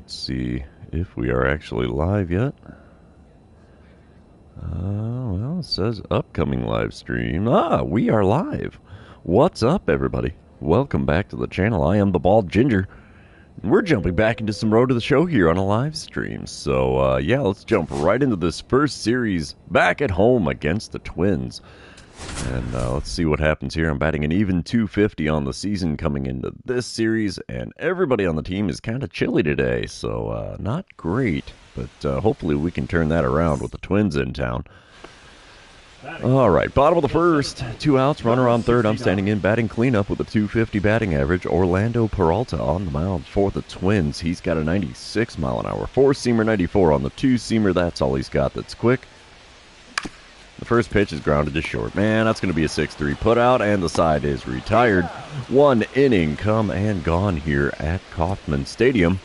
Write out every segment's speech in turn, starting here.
Let's see if we are actually live yet. Well, it says upcoming live stream. We are live. What's up, everybody? Welcome back to the channel. I am the Bald Ginger. We're jumping back into some Road to the Show here on a live stream. So, yeah, let's jump right into this first series back at home against the Twins. And let's see what happens here. I'm batting an even 250 on the season coming into this series, and everybody on the team is kind of chilly today, so not great, but hopefully we can turn that around with the Twins in town. All right, bottom of the first, 2 outs, runner on third. I'm standing in, batting cleanup with a 250 batting average. Orlando Peralta on the mound for the Twins. He's got a 96 mile an hour, 4-seamer, 94 on the 2-seamer. That's all he's got that's quick. The first pitch is grounded to short. Man, that's going to be a 6-3 putout, and the side is retired. 1 inning come and gone here at Kauffman Stadium.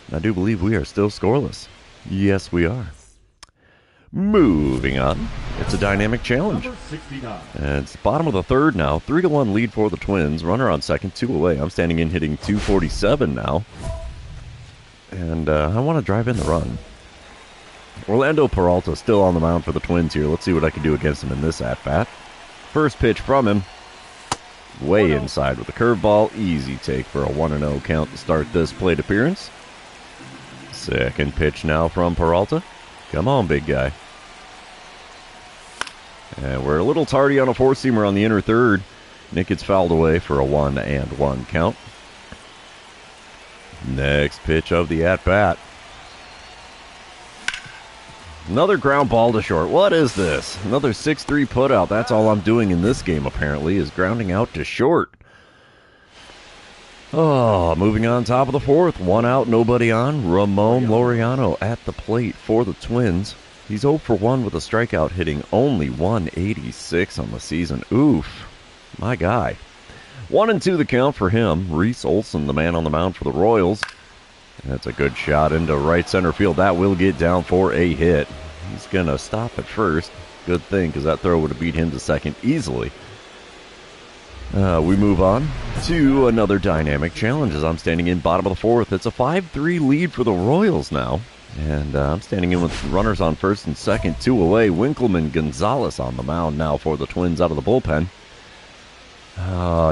And I do believe we are still scoreless. Yes, we are. Moving on. It's a dynamic challenge. And it's the bottom of the third now. 3-1 lead for the Twins. Runner on second, 2 away. I'm standing in hitting 247 now. And I want to drive in the run. Orlando Peralta still on the mound for the Twins here. Let's see what I can do against him in this at-bat. First pitch from him. Way inside with a curveball. Easy take for a 1-0 count to start this plate appearance. Second pitch now from Peralta. Come on, big guy. And we're a little tardy on a 4-seamer on the inner third. Nick gets fouled away for a 1-1 count. Next pitch of the at-bat. Another ground ball to short. What is this? Another 6-3 putout. That's all I'm doing in this game, apparently, is grounding out to short. Oh, moving on top of the fourth. 1 out, nobody on. Ramon Laureano at the plate for the Twins. He's 0 for 1 with a strikeout, hitting only 186 on the season. Oof. My guy. 1-2 the count for him. Reese Olson, the man on the mound for the Royals. That's a good shot into right center field. That will get down for a hit. He's going to stop at first. Good thing, because that throw would have beat him to second easily. We move on to another dynamic challenge as I'm standing in bottom of the fourth. It's a 5-3 lead for the Royals now. And I'm standing in with runners on first and second, 2 away. Winkleman Gonzalez on the mound now for the Twins out of the bullpen.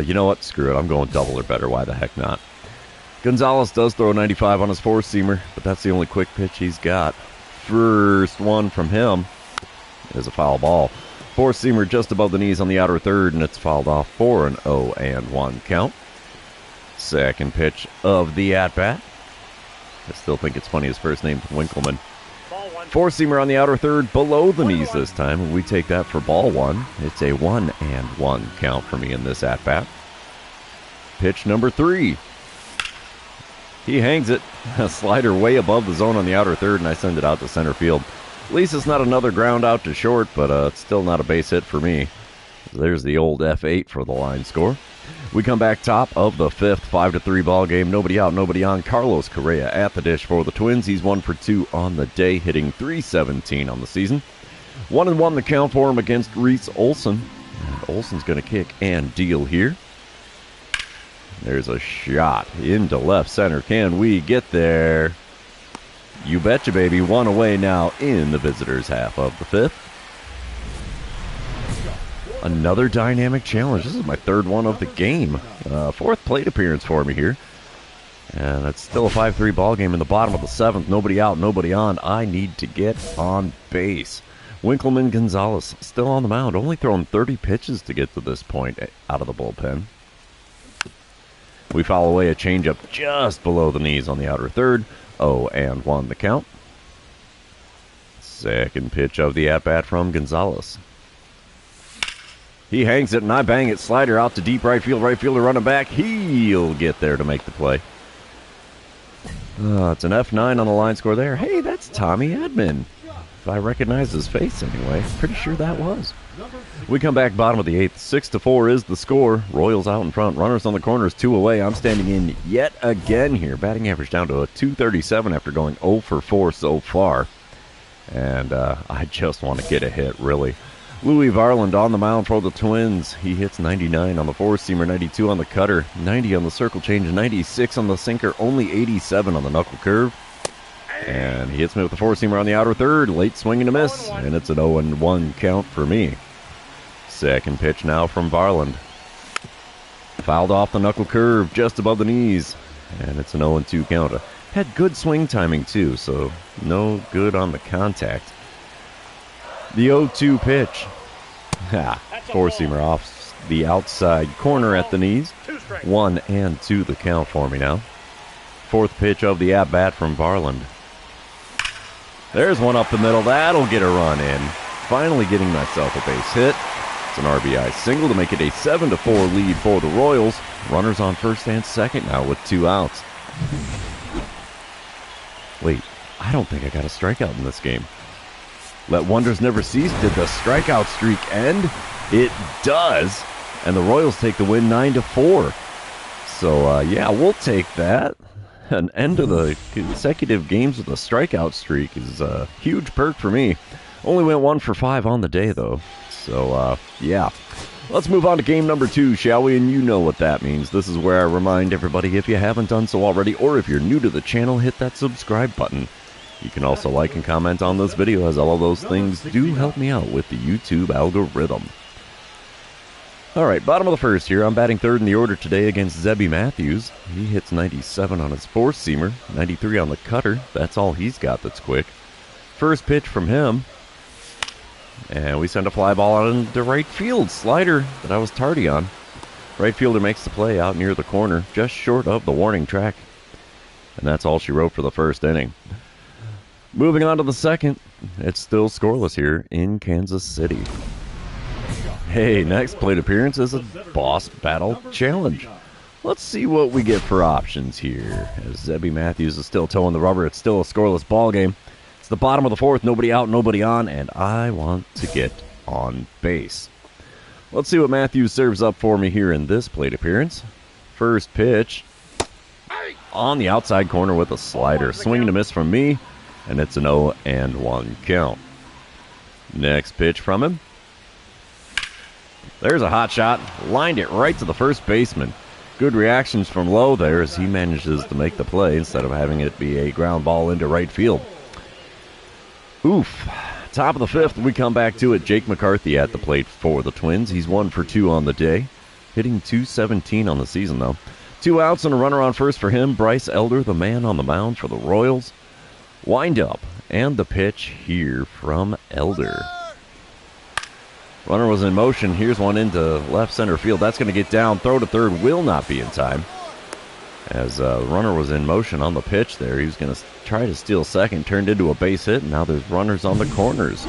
You know what? Screw it. I'm going double or better. Why the heck not? Gonzalez does throw a 95 on his 4-seamer, but that's the only quick pitch he's got. First one from him is a foul ball. 4-seamer just above the knees on the outer third, and it's fouled off for an 0-1 count. Second pitch of the at-bat. I still think it's funny his first name's Winkleman. 4-seamer on the outer third, below the knees this time, and we take that for ball 1. It's a 1-1 count for me in this at-bat. Pitch number 3. He hangs it, a slider way above the zone on the outer third, and I send it out to center field. At least it's not another ground out to short, but it's still not a base hit for me. There's the old F8 for the line score. We come back top of the fifth, 5-3 ball game. Nobody out, nobody on. Carlos Correa at the dish for the Twins. He's 1 for 2 on the day, hitting .317 on the season. 1-1 the count for him against Reese Olson. And Olson's going to kick and deal here. There's a shot into left center. Can we get there? You betcha, baby. 1 away now in the visitors' half of the fifth. Another dynamic challenge. This is my 3rd one of the game. 4th plate appearance for me here. And it's still a 5-3 ball game in the bottom of the 7th. Nobody out, nobody on. I need to get on base. Winkleman Gonzalez still on the mound. Only thrown 30 pitches to get to this point out of the bullpen. We foul away a changeup just below the knees on the outer third. 0-1 the count. Second pitch of the at-bat from Gonzalez. He hangs it, and I bang it. Slider out to deep right field. Right fielder running back. He'll get there to make the play. It's an F9 on the line score there. Hey, that's Tommy Edman. If I recognize his face anyway. Pretty sure that was. We come back bottom of the 8th. 6-4 is the score. Royals out in front. Runners on the corners, 2 away. I'm standing in yet again here. Batting average down to a 237 after going 0 for 4 so far. And I just want to get a hit, really. Louis Varland on the mound for the Twins. He hits 99 on the 4-seamer, 92 on the cutter, 90 on the circle change, 96 on the sinker, only 87 on the knuckle curve. And he hits me with the four-seamer on the outer third. Late swing and a miss, and it's an 0-1 count for me. Second pitch now from Varland. Fouled off the knuckle curve just above the knees, and it's an 0-2 count. Had good swing timing too, so no good on the contact. The 0-2 pitch. Four-seamer off the outside corner at the knees. 1-2 the count for me now. Fourth pitch of the at-bat from Varland. There's one up the middle. That'll get a run in. Finally getting myself a base hit. It's an RBI single to make it a 7-4 lead for the Royals. Runners on first and second now with 2 outs. Wait, I don't think I got a strikeout in this game. Let wonders never cease. Did the strikeout streak end? It does. And the Royals take the win 9-4. So, yeah, we'll take that. An end of the consecutive games with a strikeout streak is a huge perk for me. Only went 1 for 5 on the day, though. So, yeah. Let's move on to game number 2, shall we? And you know what that means. This is where I remind everybody, if you haven't done so already, or if you're new to the channel, hit that subscribe button. You can also like and comment on this video, as all of those things do help me out with the YouTube algorithm. Alright, bottom of the first here. I'm batting third in the order today against Zebby Matthews. He hits 97 on his four-seamer, 93 on the cutter. That's all he's got that's quick. First pitch from him. And we send a fly ball out into right field. Slider that I was tardy on. Right fielder makes the play out near the corner, just short of the warning track. And that's all she wrote for the first inning. Moving on to the second. It's still scoreless here in Kansas City. Hey, next plate appearance is a Boss Battle Challenge. Let's see what we get for options here. As Zebby Matthews is still towing the rubber, it's still a scoreless ball game. It's the bottom of the fourth, nobody out, nobody on, and I want to get on base. Let's see what Matthews serves up for me here in this plate appearance. First pitch on the outside corner with a slider. Swing and a miss from me, and it's an 0-1 count. Next pitch from him. There's a hot shot. Lined it right to the first baseman. Good reactions from Lowe there as he manages to make the play instead of having it be a ground ball into right field. Oof. Top of the fifth, we come back to it. Jake McCarthy at the plate for the Twins. He's 1 for 2 on the day. Hitting .217 on the season, though. 2 outs and a runner on first for him. Bryce Elder, the man on the mound for the Royals. Wind up. And the pitch here from Elder. Runner was in motion. Here's one into left center field. That's going to get down. Throw to third will not be in time. As runner was in motion on the pitch there. He was going to try to steal second. Turned into a base hit. And now there's runners on the corners.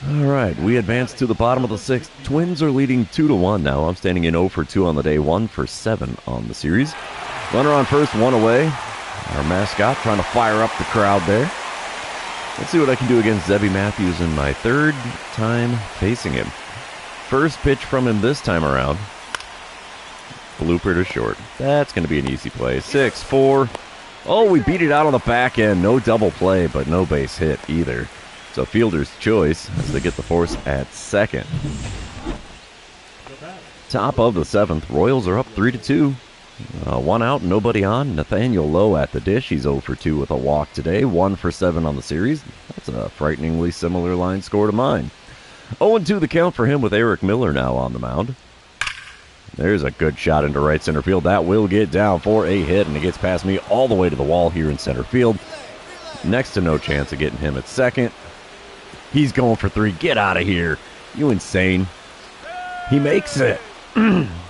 All right. We advance to the bottom of the sixth. Twins are leading 2-1 now. I'm standing in 0 for 2 on the day. 1 for 7 on the series. Runner on first. 1 away. Our mascot trying to fire up the crowd there. Let's see what I can do against Zebby Matthews in my third time facing him. First pitch from him this time around. Blooper to short. That's going to be an easy play. 6-4. Oh, we beat it out on the back end. No double play, but no base hit either. So fielder's choice as they get the force at second. Top of the seventh. Royals are up 3-2. 1 out, nobody on. Nathaniel Lowe at the dish. He's 0 for 2 with a walk today. 1 for 7 on the series. That's a frighteningly similar line score to mine. 0-2 the count for him with Eric Miller now on the mound. There's a good shot into right center field. That will get down for a hit, and it gets past me all the way to the wall here in center field. Next to no chance of getting him at second. He's going for 3. Get out of here. You insane. He makes it.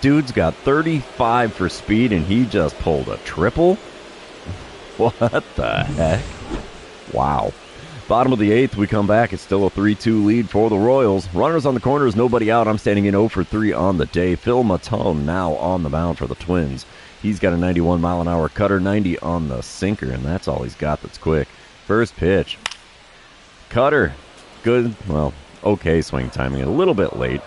Dude's got 35 for speed, and he just pulled a triple? What the heck? Wow. Bottom of the eighth, we come back. It's still a 3-2 lead for the Royals. Runners on the corners, nobody out. I'm standing in 0 for 3 on the day. Phil Matone now on the mound for the Twins. He's got a 91-mile-an-hour cutter, 90 on the sinker, and that's all he's got that's quick. First pitch. Cutter. Good, well, okay swing timing. A little bit late.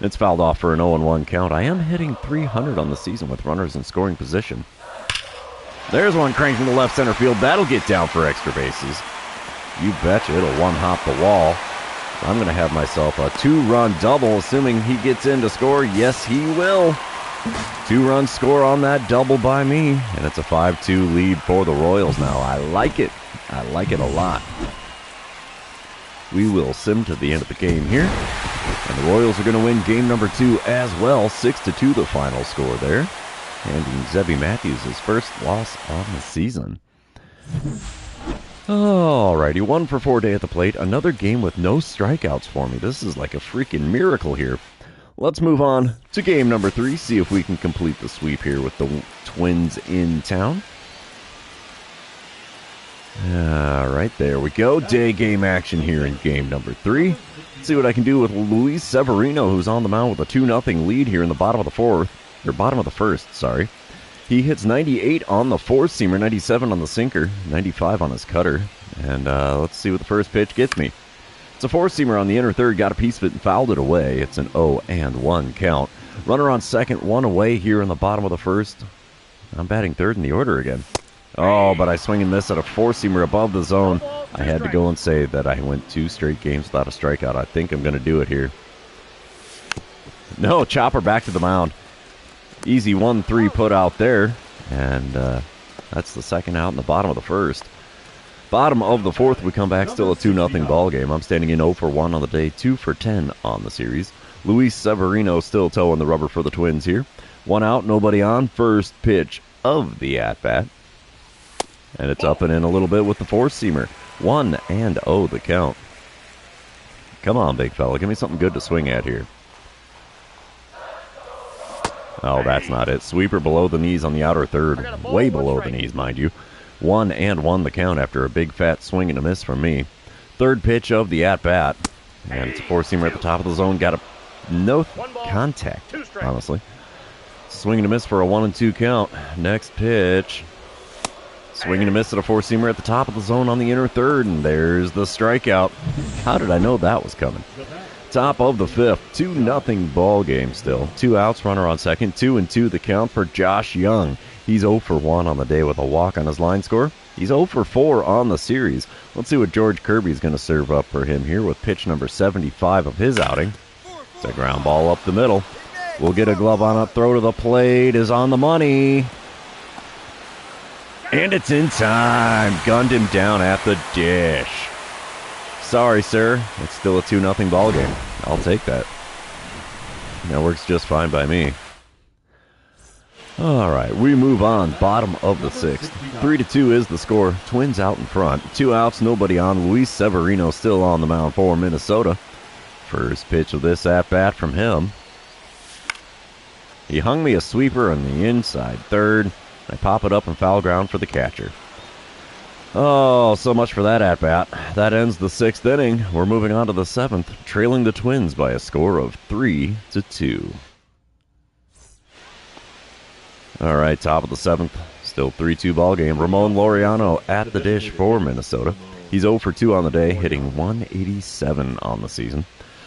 It's fouled off for an 0-1 count. I am hitting .300 on the season with runners in scoring position. There's one cranking to left center field. That'll get down for extra bases. You betcha it'll one-hop the wall. I'm going to have myself a 2-run double, assuming he gets in to score. Yes, he will. 2-run score on that double by me, and it's a 5-2 lead for the Royals now. I like it. I like it a lot. We will sim to the end of the game here. And the Royals are going to win game number 2 as well. 6-2 the final score there. Handing Zebby Matthews his first loss on the season. Alrighty, 1 for 4 day at the plate. Another game with no strikeouts for me. This is like a freaking miracle here. Let's move on to game number 3. See if we can complete the sweep here with the Twins in town. Alright, there we go. Day game action here in game number 3. Let's see what I can do with Luis Severino, who's on the mound with a 2-0 lead here in the bottom of the first, sorry. He hits 98 on the 4-seamer, 97 on the sinker, 95 on his cutter. And let's see what the first pitch gets me. It's a 4-seamer on the inner third, got a piece of it and fouled it away. It's an 0-1 count. Runner on second, 1 away here in the bottom of the first. I'm batting third in the order again. Oh, but I swing and miss at a 4-seamer above the zone. I had to go and say that I went 2 straight games without a strikeout. I think I'm going to do it here. No, chopper back to the mound. Easy 1-3 put out there. And that's the second out in the bottom of the first. Bottom of the fourth, we come back, still a 2-0 ball game. I'm standing in 0 for 1 on the day, 2 for 10 on the series. Luis Severino still toeing the rubber for the Twins here. 1 out, nobody on. First pitch of the at-bat. And it's up and in a little bit with the 4-seamer. 1-0 the count. Come on, big fella. Give me something good to swing at here. Oh, that's not it. Sweeper below the knees on the outer third. Way below the knees, mind you. 1-1 the count after a big fat swing and a miss from me. Third pitch of the at-bat. And it's a 4-seamer at the top of the zone. Got no contact, honestly. Swing and a miss for a 1-2 count. Next pitch. Swing and a miss at a 4-seamer at the top of the zone on the inner third. And there's the strikeout. How did I know that was coming? Top of the fifth. 2-0 ball game still. 2 outs, runner on second. 2-2 the count for Josh Young. He's 0 for 1 on the day with a walk on his line score. He's 0 for 4 on the series. Let's see what George Kirby's going to serve up for him here with pitch number 75 of his outing. It's a ground ball up the middle. We'll get a glove on up. Throw to the plate is on the money. And it's in time. Gunned him down at the dish. Sorry, sir. It's still a 2-0 ball game. I'll take that. That works just fine by me. All right, we move on. Bottom of the sixth. 3-2 is the score. Twins out in front. 2 outs, nobody on. Luis Severino still on the mound for Minnesota. First pitch of this at-bat from him. He hung me a sweeper on the inside third. I pop it up and foul ground for the catcher. Oh, so much for that at-bat. That ends the 6th inning. We're moving on to the 7th, trailing the Twins by a score of 3-2. All right, top of the 7th, still 3-2 ball game. Ramon Laureano at the dish for Minnesota. He's 0 for 2 on the day, hitting 187 on the season.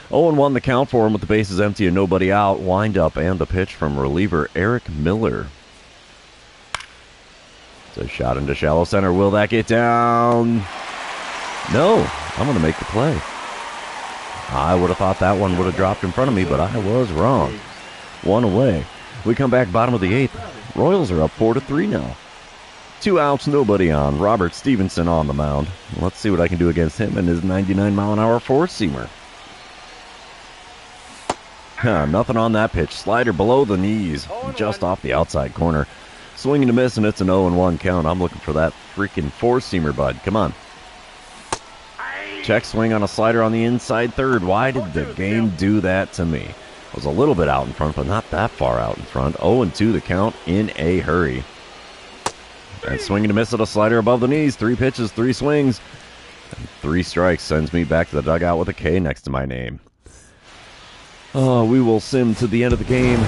0-1 the count for him with the bases empty and nobody out. Wind up and the pitch from reliever Eric Miller. It's a shot into shallow center. Will that get down? No, I'm going to make the play. I would have thought that one would have dropped in front of me, but I was wrong. 1 away. We come back bottom of the 8th. Royals are up 4-3 now. 2 outs, nobody on. Robert Stevenson on the mound. Let's see what I can do against him and his 99-mile-an-hour 4-seamer. Nothing on that pitch. Slider below the knees, just off the outside corner. Swing and a miss, and it's an 0-1 count. I'm looking for that freaking 4-seamer, bud. Come on. Check swing on a slider on the inside third. Why did the game do that to me? I was a little bit out in front, but not that far out in front. 0-2 the count in a hurry. And swing and a miss at a slider above the knees. 3 pitches, 3 swings. And 3 strikes sends me back to the dugout with a K next to my name. Oh, we will sim to the end of the game.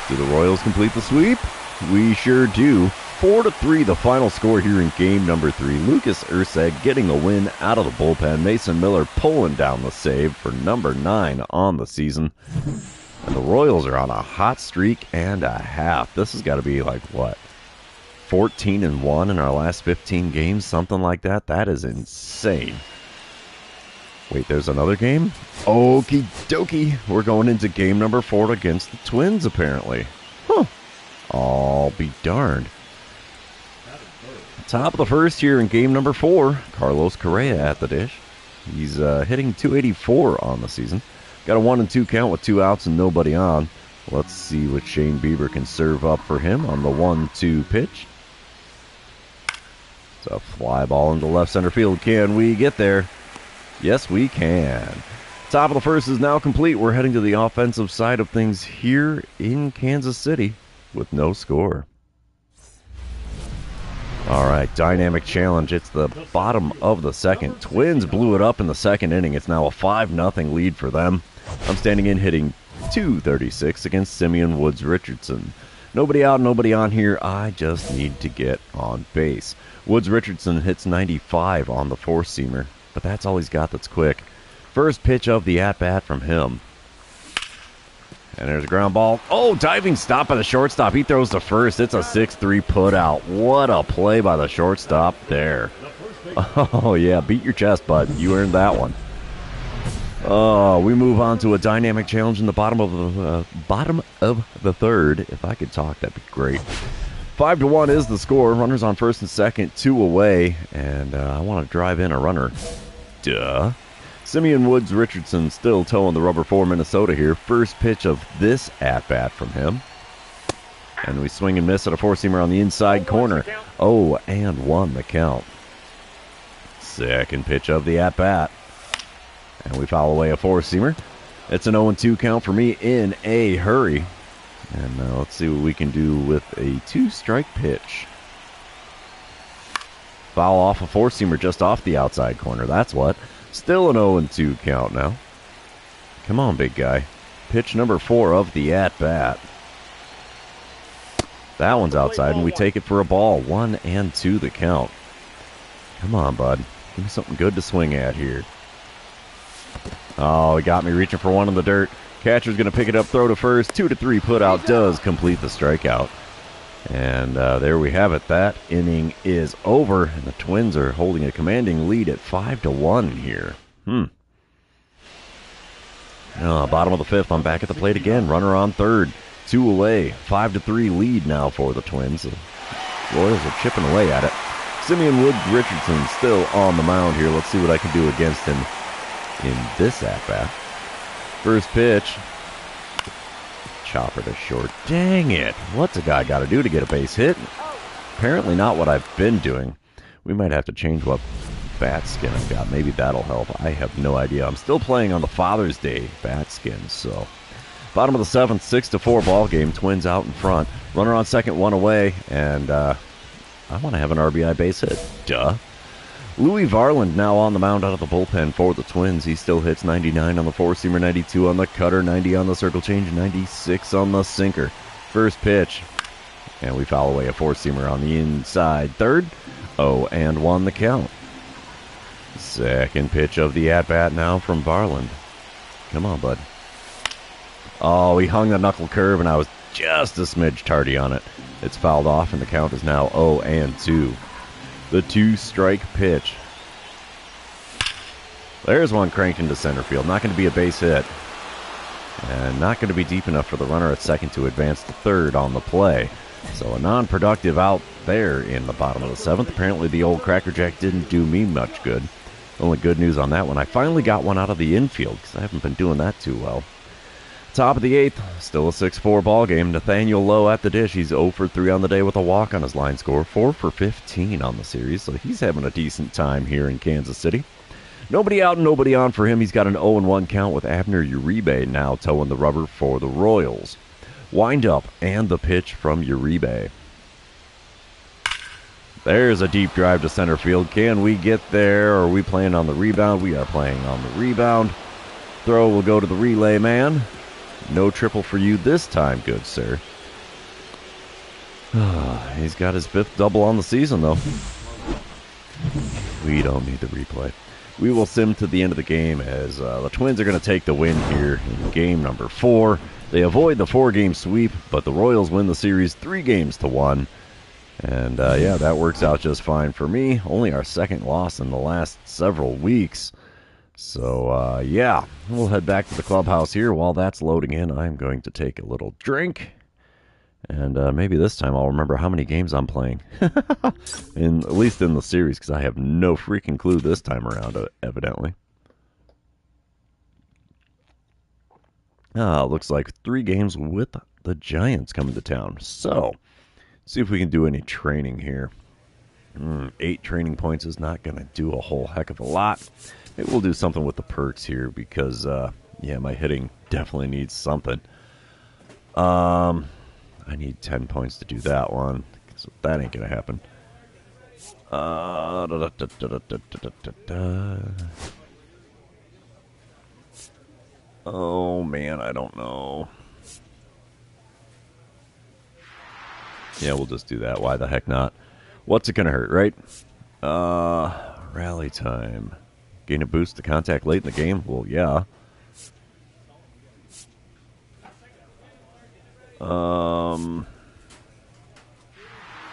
Do the Royals complete the sweep? We sure do. 4-3 the final score here in game number 3. Lucas Erceg getting a win out of the bullpen. Mason Miller pulling down the save for number 9 on the season. And the Royals are on a hot streak and a half. This has got to be like, what, 14-1 in our last 15 games? Something like that? That is insane. Wait, there's another game? Okie dokie. We're going into game number 4 against the Twins, apparently. I'll be darned. Top of the first here in game number 4. Carlos Correa at the dish. He's hitting .284 on the season. Got a 1-2 count with 2 outs and nobody on. Let's see what Shane Bieber can serve up for him on the 1-2 pitch. It's a fly ball into left center field. Can we get there? Yes, we can. Top of the first is now complete. We're heading to the offensive side of things here in Kansas City with no score. All right, dynamic challenge. It's the bottom of the second. Twins blew it up in the second inning. It's now a 5-0 lead for them. I'm standing in hitting .236 against Simeon Woods Richardson. Nobody out, nobody on here. I just need to get on base. Woods Richardson hits 95 on the four-seamer, but that's all he's got that's quick. First pitch of the at-bat from him. And there's a ground ball. Oh, diving stop by the shortstop. He throws to first. It's a 6-3 put out. What a play by the shortstop there. Oh, yeah, beat your chest, bud. You earned that one. Oh, we move on to a dynamic challenge in the bottom of the third. If I could talk, that'd be great. 5-1 is the score. Runners on first and second, 2 away. And I want to drive in a runner. Duh. Simeon Woods Richardson still towing the rubber for Minnesota here. First pitch of this at-bat from him. And we swing and miss at a four-seamer on the inside corner. 0-1 the count. Second pitch of the at-bat. And we foul away a four-seamer. It's an 0-2 count for me in a hurry. And let's see what we can do with a 2-strike pitch. Foul off a four-seamer just off the outside corner. That's what. Still an 0-2 count now. Come on, big guy. Pitch number 4 of the at-bat. That one's outside, and we take it for a ball. 1-2 the count. Come on, bud. Give me something good to swing at here. Oh, he got me reaching for one in the dirt. Catcher's going to pick it up, throw to first. 2-3 put out does complete the strikeout. And there we have it. That inning is over, and the Twins are holding a commanding lead at 5-1 here. Bottom of the fifth, I'm back at the plate again. Runner on third, 2 away. 5-3 lead now for the Twins. The Royals are chipping away at it. Simeon Woods Richardson still on the mound here. Let's see what I can do against him in this at-bat. First pitch. Chopper to short. Dang it. What's a guy got to do to get a base hit? Apparently not what I've been doing. We might have to change what bat skin I've got. Maybe that'll help. I have no idea. I'm still playing on the Father's Day bat skin, so. Bottom of the seventh, 6-4 ball game. Twins out in front. Runner on second, 1 away, and I want to have an RBI base hit. Duh. Louis Varland now on the mound out of the bullpen for the Twins. He still hits 99 on the four-seamer, 92 on the cutter, 90 on the circle change, 96 on the sinker. First pitch. And we foul away a four-seamer on the inside third. 0-1 the count. Second pitch of the at-bat now from Varland. Come on, bud. Oh, he hung the knuckle curve, and I was just a smidge tardy on it. It's fouled off, and the count is now 0-2. The 2-strike pitch. There's one cranked into center field. Not going to be a base hit. And not going to be deep enough for the runner at second to advance to third on the play. So a non-productive out there in the bottom of the seventh. Apparently the old Cracker Jack didn't do me much good. Only good news on that one. I finally got one out of the infield because I haven't been doing that too well. Top of the eighth, still a 6-4 ball game. Nathaniel Lowe at the dish. He's 0 for 3 on the day with a walk on his line score. 4 for 15 on the series, so he's having a decent time here in Kansas City. Nobody out and nobody on for him. He's got an 0-1 count with Abner Uribe now towing the rubber for the Royals. Wind up and the pitch from Uribe. There's a deep drive to center field. Can we get there? Are we playing on the rebound? We are playing on the rebound. Throw will go to the relay man. No triple for you this time, good sir. He's got his 5th double on the season, though. We don't need the replay. We will sim to the end of the game as the Twins are going to take the win here in game number 4. They avoid the 4-game sweep, but the Royals win the series 3-1. And, yeah, that works out just fine for me. Only our 2nd loss in the last several weeks. So, yeah, we'll head back to the clubhouse here. While that's loading in, I'm going to take a little drink. And maybe this time I'll remember how many games I'm playing. At least in the series, because I have no freaking clue this time around, evidently. Looks like 3 games with the Giants coming to town. So, see if we can do any training here. 8 training points is not going to do a whole heck of a lot. Maybe we'll do something with the perks here because, yeah, my hitting definitely needs something. I need 10 points to do that one, so that ain't going to happen. Oh, man, I don't know. Yeah, we'll just do that. Why the heck not? What's it going to hurt, right? Rally time. Gain a boost to contact late in the game? Well, yeah.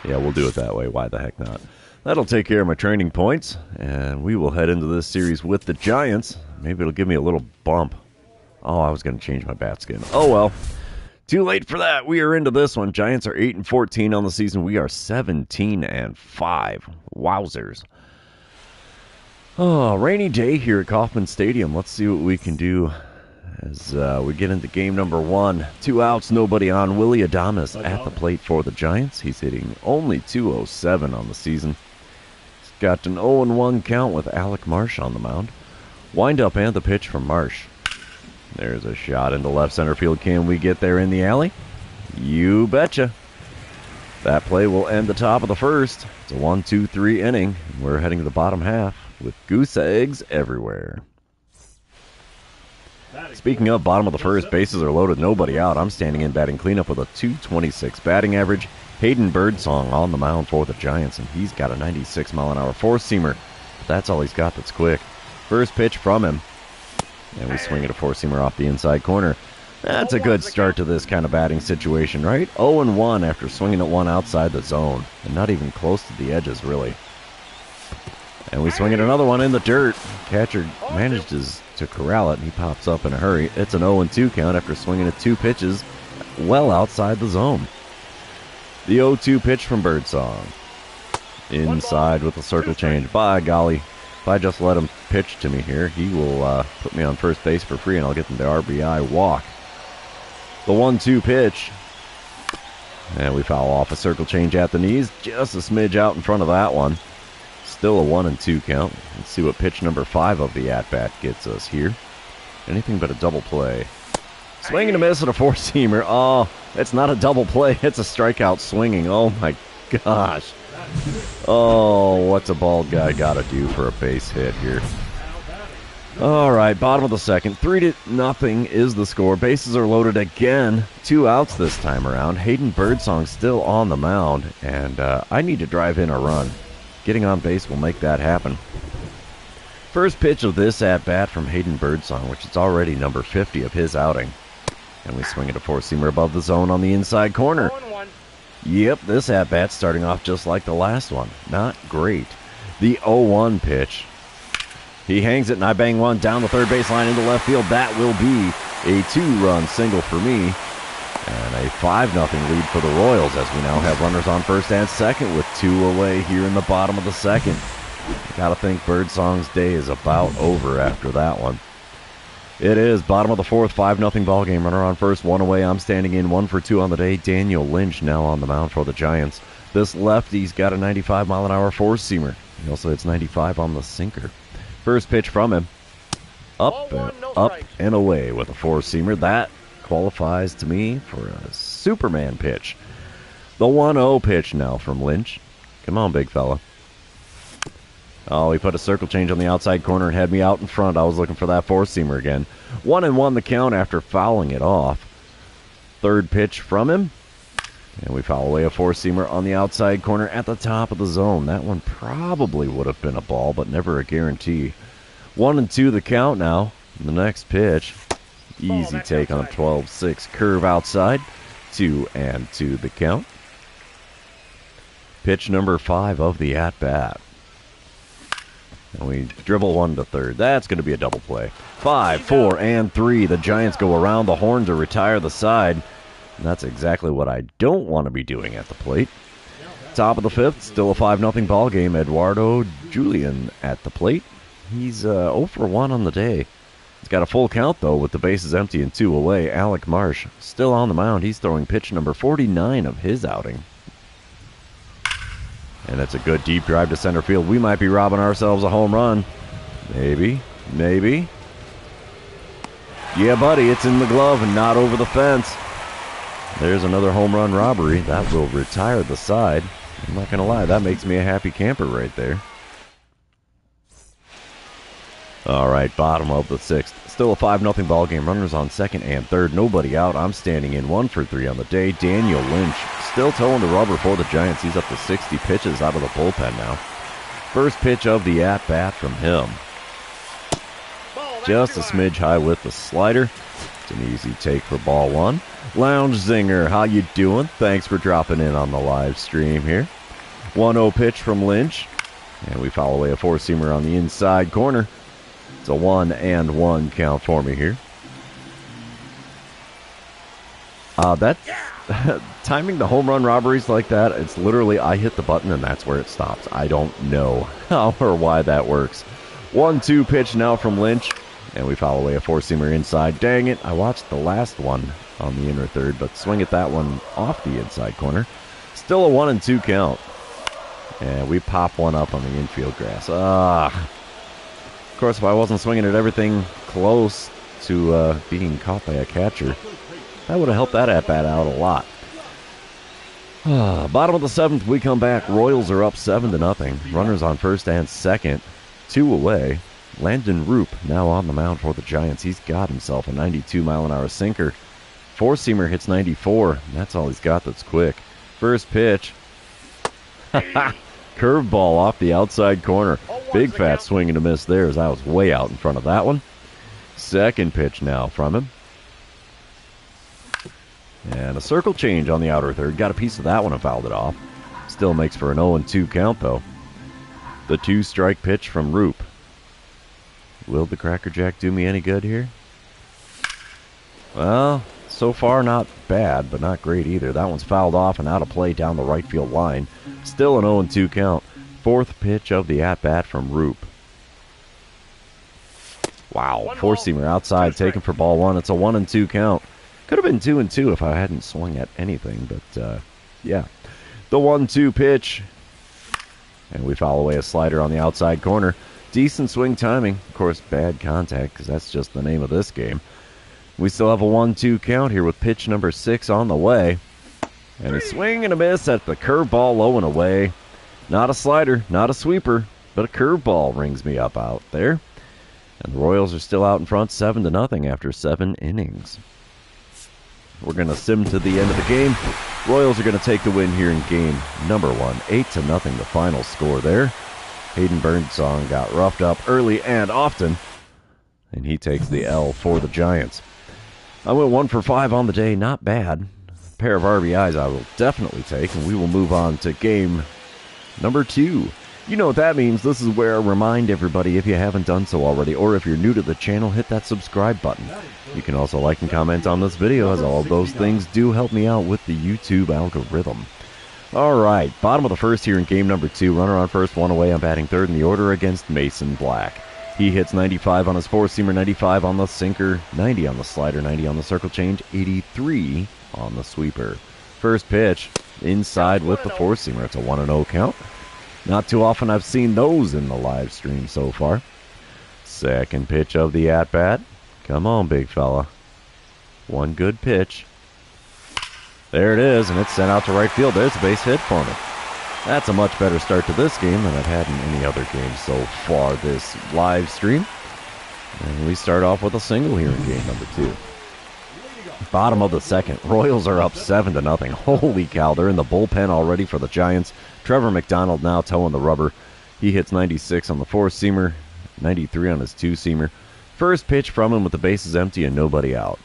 Yeah, we'll do it that way. Why the heck not? That'll take care of my training points, and we will head into this series with the Giants. Maybe it'll give me a little bump. Oh, I was going to change my bat skin. Oh, well. Too late for that. We are into this one. Giants are 8-14 on the season. We are 17-5. Wowzers. Oh, rainy day here at Kauffman Stadium. Let's see what we can do as we get into game number 1. 2 outs, nobody on. Willie Adames at the plate for the Giants. He's hitting only .207 on the season. He's got an 0-1 count with Alec Marsh on the mound. Wind up and the pitch from Marsh. There's a shot into left center field. Can we get there in the alley? You betcha. That play will end the top of the first. It's a 1-2-3 inning. We're heading to the bottom half with goose eggs everywhere. Speaking of bottom of the first, bases are loaded, nobody out. I'm standing in batting cleanup with a .226 batting average. Hayden Birdsong on the mound for the Giants, and he's got a 96-mile-an-hour four-seamer. But that's all he's got that's quick. First pitch from him. And we swing at a four-seamer off the inside corner. That's a good start to this kind of batting situation, right? 0-1 after swinging at one outside the zone. And not even close to the edges, really. And we swing at another one in the dirt. Catcher manages to corral it, and he pops up in a hurry. It's an 0-2 count after swinging at 2 pitches well outside the zone. The 0-2 pitch from Birdsong. Inside with a circle change. By golly. If I just let him pitch to me here, he will put me on first base for free, and I'll get him the RBI walk. The 1-2 pitch. And we foul off a circle change at the knees. Just a smidge out in front of that one. Still a 1-2 count. Let's see what pitch number 5 of the at-bat gets us here. Anything but a double play. Swing and a miss at a four-seamer. Oh, it's not a double play. It's a strikeout swinging. Oh, my gosh. Oh, what's a bald guy got to do for a base hit here? All right, bottom of the second. 3-0 is the score. Bases are loaded again. 2 outs this time around. Hayden Birdsong still on the mound, and I need to drive in a run. Getting on base will make that happen. First pitch of this at-bat from Hayden Birdsong, which is already number 50 of his outing. And we swing at a four-seamer above the zone on the inside corner. Yep, this at-bat starting off just like the last one. Not great. The 0-1 pitch. He hangs it, and I bang one down the third baseline into left field. That will be a 2-run single for me. And a 5-0 lead for the Royals as we now have runners on first and second with 2 away here in the bottom of the second. Gotta think Birdsong's day is about over after that one. It is bottom of the fourth, 5-0 ball game. Runner on first, 1 away. I'm standing in 1 for 2 on the day. Daniel Lynch now on the mound for the Giants. This lefty's got a 95-mile-an-hour four-seamer. He also hits 95 on the sinker. First pitch from him. Up and away with a four-seamer. That qualifies to me for a Superman pitch. The 1-0 pitch now from Lynch. Come on, big fella. Oh, he put a circle change on the outside corner and had me out in front. I was looking for that four-seamer again. 1-1 the count after fouling it off. Third pitch from him. And we foul away a four-seamer on the outside corner at the top of the zone. That one probably would have been a ball, but never a guarantee. 1-2 the count now. The next pitch. Easy take on a 12-6 curve outside. 2-2 the count. Pitch number 5 of the at-bat. And we dribble one to third. That's going to be a double play. 5, 4, and 3. The Giants go around the horn to retire the side. That's exactly what I don't want to be doing at the plate. Top of the fifth, still a 5-0 ball game. Eduardo Julian at the plate. He's 0 for 1 on the day. He's got a full count, though, with the bases empty and 2 away. Alec Marsh still on the mound. He's throwing pitch number 49 of his outing. And it's a good deep drive to center field. We might be robbing ourselves a home run. Maybe. Maybe. Yeah, buddy, it's in the glove and not over the fence. There's another home run robbery. That will retire the side. I'm not going to lie, that makes me a happy camper right there. All right, bottom of the sixth. Still a 5-0 ball game. Runners on second and third. Nobody out. I'm standing in 1 for 3 on the day. Daniel Lynch still towing the rubber for the Giants. He's up to 60 pitches out of the bullpen now. First pitch of the at-bat from him. Just a smidge high with the slider. It's an easy take for ball one. Lounge Zinger, how you doing? Thanks for dropping in on the live stream here. 1-0 pitch from Lynch. And we foul away a four-seamer on the inside corner. It's a 1-1 count for me here. That's timing the home run robberies like that. It's literally I hit the button and that's where it stops. I don't know how or why that works. 1-2 pitch now from Lynch. And we foul away a four-seamer inside. Dang it, I watched the last one on the inner third, but swing at that one off the inside corner. Still a 1-2 count. And we pop one up on the infield grass. Of course, if I wasn't swinging at everything close to being caught by a catcher, that would have helped that at-bat out a lot. Bottom of the seventh, we come back. Royals are up 7-0. Runners on first and second. 2 away. Landon Roop now on the mound for the Giants. He's got himself a 92-mile-an-hour sinker. Four-seamer hits 94. That's all he's got that's quick. First pitch. Curveball off the outside corner. Big fat swing and a miss there as I was way out in front of that one. Second pitch now from him. And a circle change on the outer third. Got a piece of that one and fouled it off. Still makes for an 0-2 count, though. The 2-strike pitch from Roop. Will the Cracker Jack do me any good here? Well, so far not bad, but not great either. That one's fouled off and out of play down the right field line. Still an 0-2 count. Fourth pitch of the at-bat from Roop. Wow, four-seamer outside, taken for ball one. It's a 1-2 count. Could have been 2-2 if I hadn't swung at anything, but yeah. The 1-2 pitch. And we foul away a slider on the outside corner. Decent swing timing. Of course, bad contact, because that's just the name of this game. We still have a 1-2 count here with pitch number 6 on the way. And a swing and a miss at the curveball low and away. Not a slider, not a sweeper, but a curveball rings me up out there. And the Royals are still out in front 7-0 after 7 innings. We're going to sim to the end of the game. Royals are going to take the win here in game number 1. 8-0 the final score there. Hayden Birdsong got roughed up early and often, and he takes the L for the Giants. I went 1 for 5 on the day. Not bad. A pair of RBIs I will definitely take, and we will move on to game number 2. You know what that means. This is where I remind everybody, if you haven't done so already, or if you're new to the channel, hit that subscribe button. You can also like and comment on this video, as all of those things do help me out with the YouTube algorithm. All right, bottom of the first here in game number 2. Runner on first, 1 away. I'm batting third in the order against Mason Black. He hits 95 on his four-seamer, 95 on the sinker, 90 on the slider, 90 on the circle change, 83 on the sweeper. First pitch, inside with the four-seamer. It's a 1-0 count. Not too often I've seen those in the live stream so far. Second pitch of the at-bat. Come on, big fella. One good pitch. There it is, and it's sent out to right field. There's a base hit for me. That's a much better start to this game than I've had in any other game so far this live stream. And we start off with a single here in game number 2. Bottom of the second. Royals are up 7-0. Holy cow, they're in the bullpen already for the Giants. Trevor McDonald now towing the rubber. He hits 96 on the four-seamer, 93 on his two-seamer. First pitch from him with the bases empty and nobody out.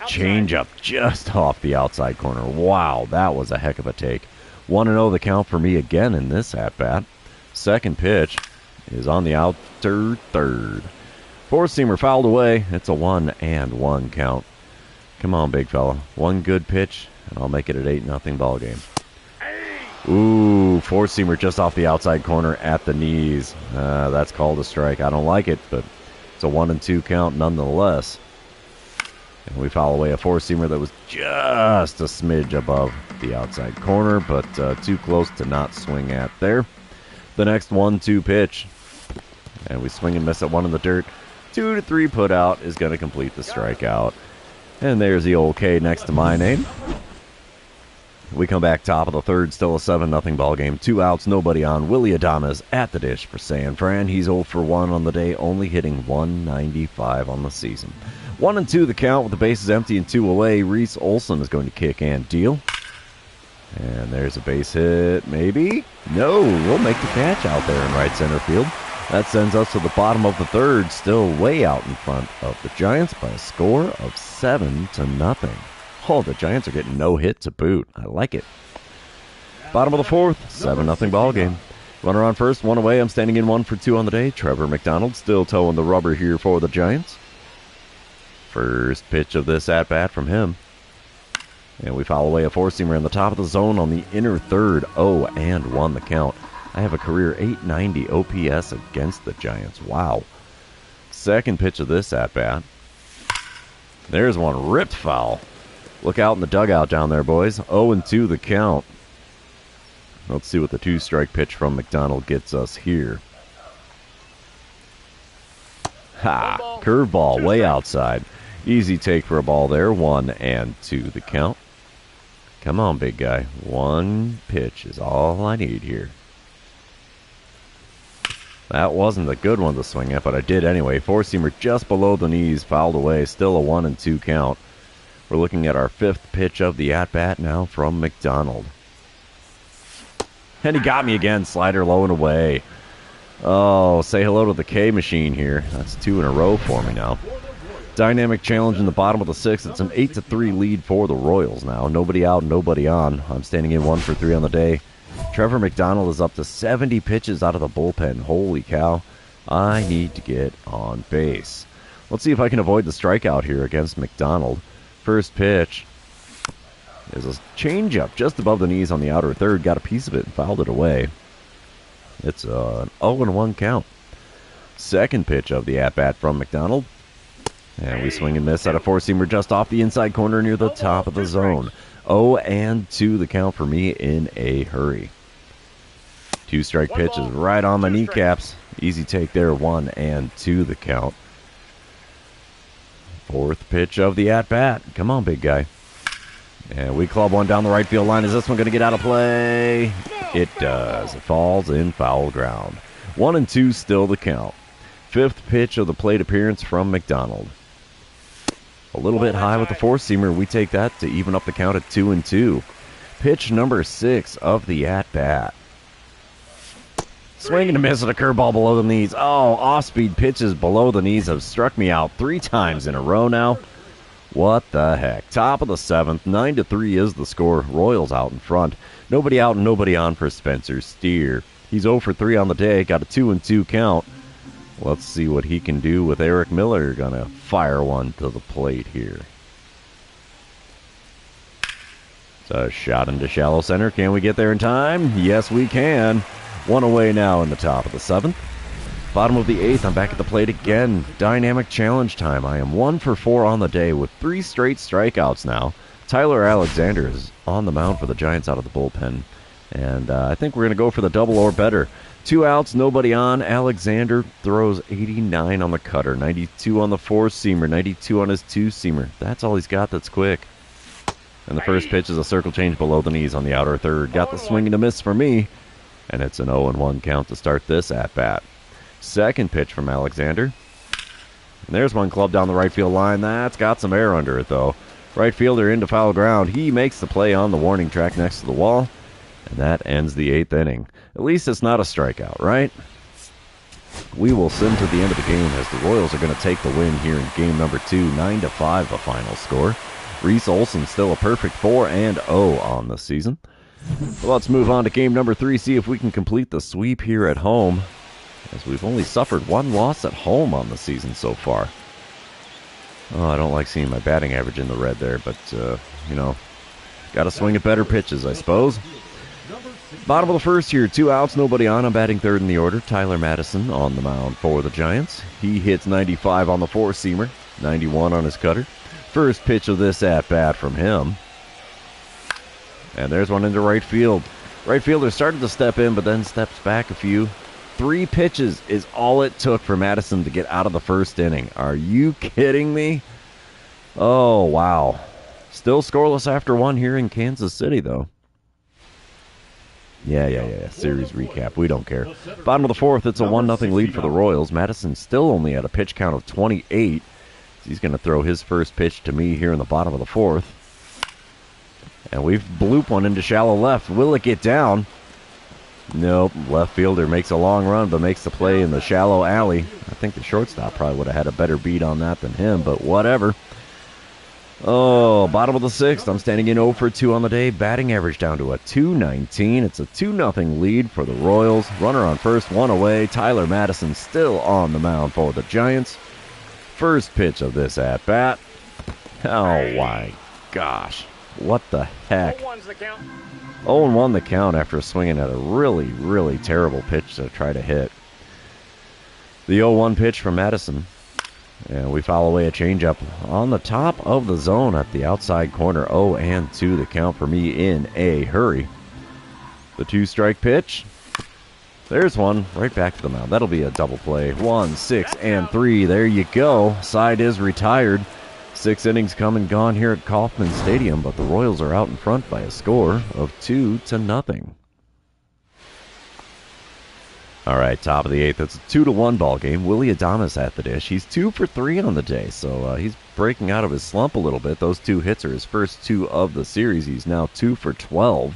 Change up just off the outside corner. Wow, that was a heck of a take. 1-0 the count for me again in this at-bat. Second pitch is on the outer third. Four-seamer fouled away. It's a 1-1 count. Come on, big fella. One good pitch, and I'll make it an 8-0 ball game. Ooh, four-seamer just off the outside corner at the knees. That's called a strike. I don't like it, but it's a 1-2 count nonetheless. And we foul away a four-seamer that was just a smidge above the outside corner, but too close to not swing at there. The next 1-2 pitch. And we swing and miss at one in the dirt. 2 to 3 put out is going to complete the strikeout. And there's the old K next to my name. We come back top of the third, still a 7-0 ball game. 2 outs, nobody on. Willie Adames at the dish for San Fran. He's 0 for 1 on the day, only hitting 195 on the season. 1-2 the count with the bases empty and 2 away. Reese Olson is going to kick and deal. And there's a base hit, maybe? No, we'll make the catch out there in right center field. That sends us to the bottom of the third, still way out in front of the Giants by a score of 7-0. Oh, the Giants are getting no hit to boot. I like it. Bottom of the fourth, 7-0 ball game. Runner on first, 1 away. I'm standing in 1 for 2 on the day. Trevor McDonald still towing the rubber here for the Giants. First pitch of this at-bat from him. And we foul away a four-seamer in the top of the zone on the inner third. 0-1 the count. I have a career 890 OPS against the Giants. Wow. Second pitch of this at-bat. There's one ripped foul. Look out in the dugout down there, boys. 0-2 the count. Let's see what the 2-strike pitch from McDonald gets us here. Ha! Curveball way outside. Easy take for a ball there. 1-2 the count. Come on, big guy. One pitch is all I need here. That wasn't a good one to swing at, but I did anyway. Four-seamer just below the knees, fouled away. Still a 1-2 count. We're looking at our 5th pitch of the at-bat now from McDonald. And he got me again. Slider low and away. Oh, say hello to the K machine here. That's 2 in a row for me now. Dynamic challenge in the bottom of the 6th. It's an 8-3 lead for the Royals now. Nobody out, nobody on. I'm standing in 1 for 3 on the day. Trevor McDonald is up to 70 pitches out of the bullpen. Holy cow. I need to get on base. Let's see if I can avoid the strikeout here against McDonald. First pitch is a changeup just above the knees on the outer third. Got a piece of it and fouled it away. It's an 0-1 count. Second pitch of the at-bat from McDonald. And we swing and miss at a four-seamer just off the inside corner near the top of the zone. 0-2 the count for me in a hurry. 2-strike pitch is right on my kneecaps. Easy take there. 1-2 the count. Fourth pitch of the at-bat. Come on, big guy. And we club one down the right field line. Is this one going to get out of play? It does. It falls in foul ground. 1-2 still the count. 5th pitch of the plate appearance from McDonald. A little bit high with the four-seamer. We take that to even up the count at 2-2. Pitch number 6 of the at-bat. Swing and a miss at a curveball below the knees. Oh, off-speed pitches below the knees have struck me out 3 times in a row now. What the heck? Top of the 7th. 9-3 is the score. Royals out in front. Nobody out and nobody on for Spencer Steer. He's 0 for 3 on the day. Got a 2-2 count. Let's see what he can do with Eric Miller. Gonna fire one to the plate here. It's a shot into shallow center. Can we get there in time? Yes, we can. 1 away now in the top of the 7th. Bottom of the 8th, I'm back at the plate again. Dynamic challenge time. I am 1 for 4 on the day with 3 straight strikeouts now. Tyler Alexander is on the mound for the Giants out of the bullpen. And I think we're going to go for the double or better. 2 outs, nobody on. Alexander throws 89 on the cutter, 92 on the four-seamer, 92 on his two-seamer. That's all he's got that's quick. And the first pitch is a circle change below the knees on the outer third. Got the swing and a miss for me. And it's an 0-1 count to start this at-bat. Second pitch from Alexander. And there's one club down the right field line. That's got some air under it, though. Right fielder into foul ground. He makes the play on the warning track next to the wall. And that ends the 8th inning. At least it's not a strikeout, right? We will sim to the end of the game as the Royals are going to take the win here in game number 2. 9-5 the final score. Reese Olson still a perfect 4-0 on the season. Well, let's move on to game number 3, see if we can complete the sweep here at home, as we've only suffered 1 loss at home on the season so far. Oh, I don't like seeing my batting average in the red there, but, you know, got to swing at better pitches, I suppose. Bottom of the first here, 2 outs, nobody on. I'm batting third in the order. Tyler Madison on the mound for the Giants. He hits 95 on the four-seamer, 91 on his cutter. First pitch of this at-bat from him. And there's one into right field. Right fielder started to step in, but then steps back a few. 3 pitches is all it took for Madison to get out of the first inning. Are you kidding me? Oh, wow. Still scoreless after 1 here in Kansas City, though. Yeah. Series recap. We don't care. Bottom of the fourth, it's a 1-0 lead for the Royals. Madison still only at a pitch count of 28. He's going to throw his first pitch to me here in the bottom of the fourth. And we've blooped one into shallow left. Will it get down? Nope. Left fielder makes a long run, but makes the play in the shallow alley. I think the shortstop probably would have had a better beat on that than him, but whatever. Oh, bottom of the sixth. I'm standing in 0 for 2 on the day. Batting average down to a .219. It's a 2-0 lead for the Royals. Runner on first, 1 away. Tyler Madison still on the mound for the Giants. First pitch of this at-bat. Oh, my gosh. What the heck? 0-1 the count after swinging at a really, really terrible pitch to try to hit. The 0-1 pitch from Madison. And we foul away a changeup on the top of the zone at the outside corner. 0-2 the count for me in a hurry. The 2-strike pitch. There's one right back to the mound. That'll be a double play. 1, 6, and 3. There you go. Side is retired. 6 innings come and gone here at Kauffman Stadium, but the Royals are out in front by a score of 2-0. All right, top of the 8th. It's a 2-1 ball game. Willie Adames at the dish. He's 2 for 3 on the day, so he's breaking out of his slump a little bit. Those 2 hits are his first 2 of the series. He's now 2 for 12.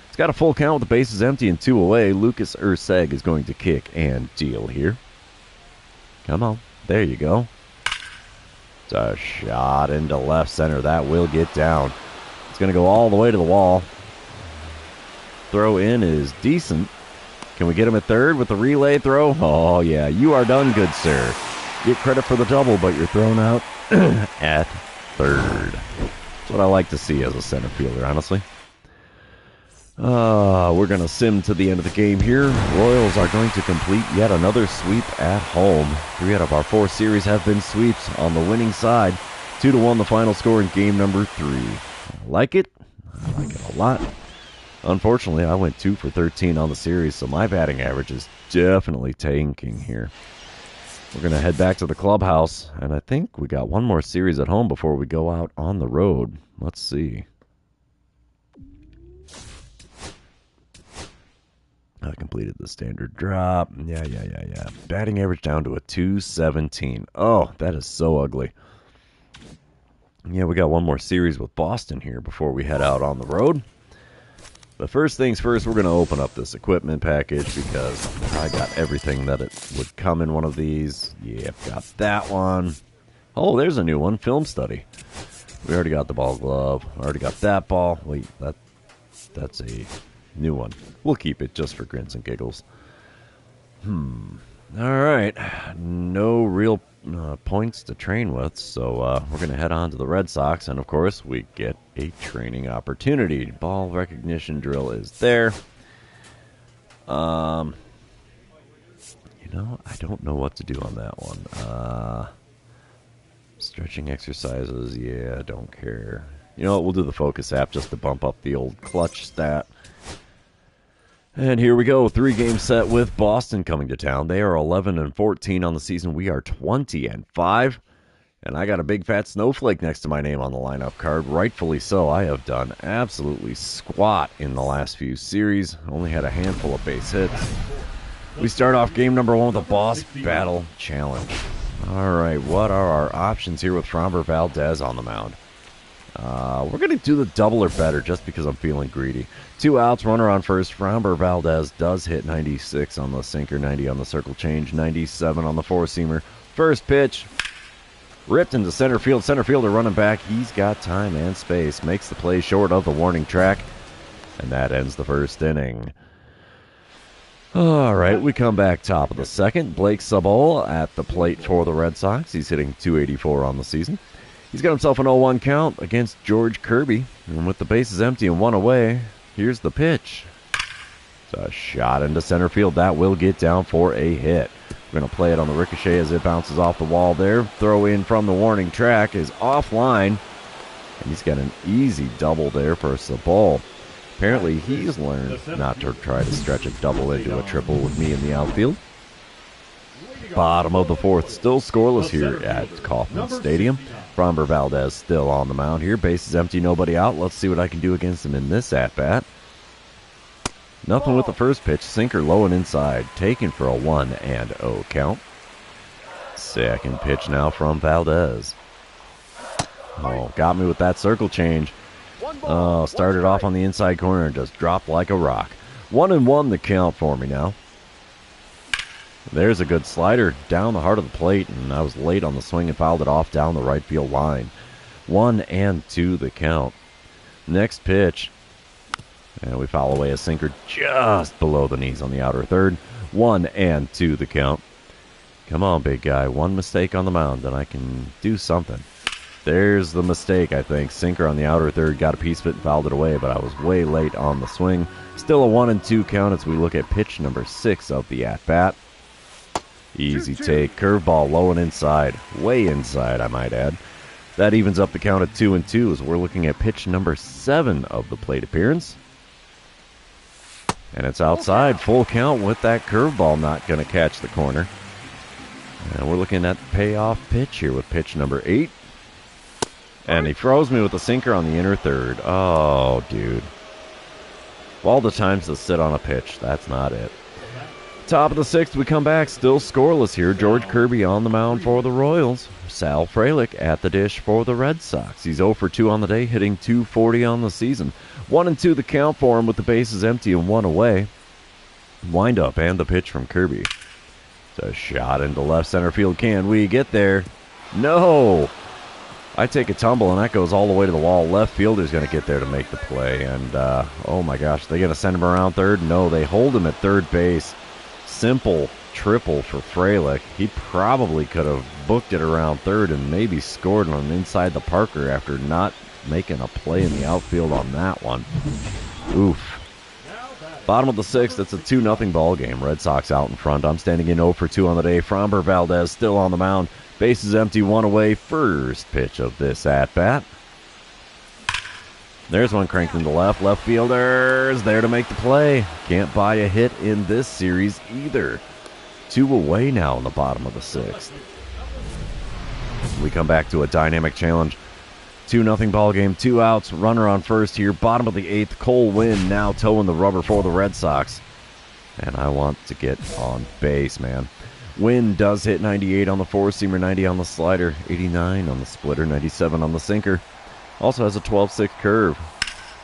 He's got a full count with the bases empty and 2 away. Lucas Urseg is going to kick and deal here. Come on. There you go. It's a shot into left center. That will get down. It's going to go all the way to the wall. Throw in is decent. Can we get him at third with the relay throw? Oh, yeah. You are done, good sir. Get credit for the double, but you're thrown out at third. That's what I like to see as a center fielder, honestly. We're going to sim to the end of the game here. Royals are going to complete yet another sweep at home. 3 out of our 4 series have been sweeps on the winning side. 2-1 the final score in game number 3. I like it. I like it a lot. Unfortunately, I went 2 for 13 on the series, so my batting average is definitely tanking here. We're going to head back to the clubhouse, and I think we got one more series at home before we go out on the road. Let's see. I completed the standard drop. Yeah. Batting average down to a .217. Oh, that is so ugly. Yeah, we got one more series with Boston here before we head out on the road. But first things first, we're going to open up this equipment package because I got everything that it would come in one of these. Yep, got that one. Oh, there's a new one, film study. We already got the ball glove. Already got that ball. Wait, that's a new one. We'll keep it just for grins and giggles. All right. No real points to train with, so we're going to head on to the Red Sox, and of course we get a training opportunity. Ball recognition drill is there. I don't know what to do on that one. Stretching exercises, yeah, don't care. You know what, we'll do the Focus app just to bump up the old clutch stat. And here we go, 3-game set with Boston coming to town. They are 11-14 on the season. We are 20-5. And I got a big fat snowflake next to my name on the lineup card. Rightfully so. I have done absolutely squat in the last few series. Only had a handful of base hits. We start off game number 1 with a Boss Battle Challenge. All right, what are our options here with Framber Valdez on the mound? We're going to do the double or better just because I'm feeling greedy. 2 outs, runner on first. Framber Valdez does hit 96 on the sinker, 90 on the circle change, 97 on the four-seamer. First pitch, ripped into center field. Center fielder running back. He's got time and space. Makes the play short of the warning track. And that ends the first inning. All right, we come back top of the second. Blake Sabol at the plate for the Red Sox. He's hitting .284 on the season. He's got himself an 0-1 count against George Kirby. And with the bases empty and one away, here's the pitch. It's a shot into center field. That will get down for a hit. We're going to play it on the ricochet as it bounces off the wall there. Throw in from the warning track is offline. And he's got an easy double there for Sabol. Apparently, he's learned not to try to stretch a double into a triple with me in the outfield. Bottom of the fourth, still scoreless here at Kauffman Stadium. Framber Valdez still on the mound here. Bases empty, nobody out. Let's see what I can do against him in this at-bat. Nothing with the first pitch. Sinker low and inside. Taken for a 1-0 count. Second pitch now from Valdez. Oh, got me with that circle change. Oh, started off on the inside corner and just dropped like a rock. 1-1 the count for me now. There's a good slider down the heart of the plate, and I was late on the swing and fouled it off down the right field line. 1-2 the count. Next pitch. And we foul away a sinker just below the knees on the outer third. 1-2 the count. Come on, big guy. One mistake on the mound, and I can do something. There's the mistake, I think. Sinker on the outer third, got a piece of it and fouled it away, but I was way late on the swing. Still a 1-2 count as we look at pitch number 6 of the at-bat. Easy take. Curveball low and inside. Way inside, I might add. That evens up the count at 2-2 as we're looking at pitch number 7 of the plate appearance. And it's outside. Full count with that curveball not going to catch the corner. And we're looking at the payoff pitch here with pitch number 8. And he froze me with a sinker on the inner third. Oh, dude. Of all the times to sit on a pitch, that's not it. Top of the 6th, we come back. Still scoreless here. George Kirby on the mound for the Royals. Sal Frelick at the dish for the Red Sox. He's 0 for 2 on the day, hitting .240 on the season. 1-2 the count for him with the bases empty and one away. Wind up and the pitch from Kirby. It's a shot into left center field. Can we get there? No! I take a tumble, and that goes all the way to the wall. Left fielder's going to get there to make the play. And, oh my gosh, they going to send him around third? No, they hold him at third base. Simple triple for Frelick. He probably could have booked it around third and maybe scored on inside the Parker after not making a play in the outfield on that one. Oof. Bottom of the 6th, it's a 2-0 ball game. Red Sox out in front. I'm standing in 0 for 2 on the day. Framber Valdez still on the mound. Bases empty, one away. First pitch of this at-bat. There's one cranked into left. Left fielder's there to make the play. Can't buy a hit in this series either. 2 away now in the bottom of the 6th. We come back to a dynamic challenge. 2-0 ball game, 2 outs. Runner on first here. Bottom of the 8th. Cole Winn now towing the rubber for the Red Sox. And I want to get on base, man. Winn does hit 98 on the four-seamer, 90 on the slider, 89 on the splitter, 97 on the sinker. Also has a 12-6 curve.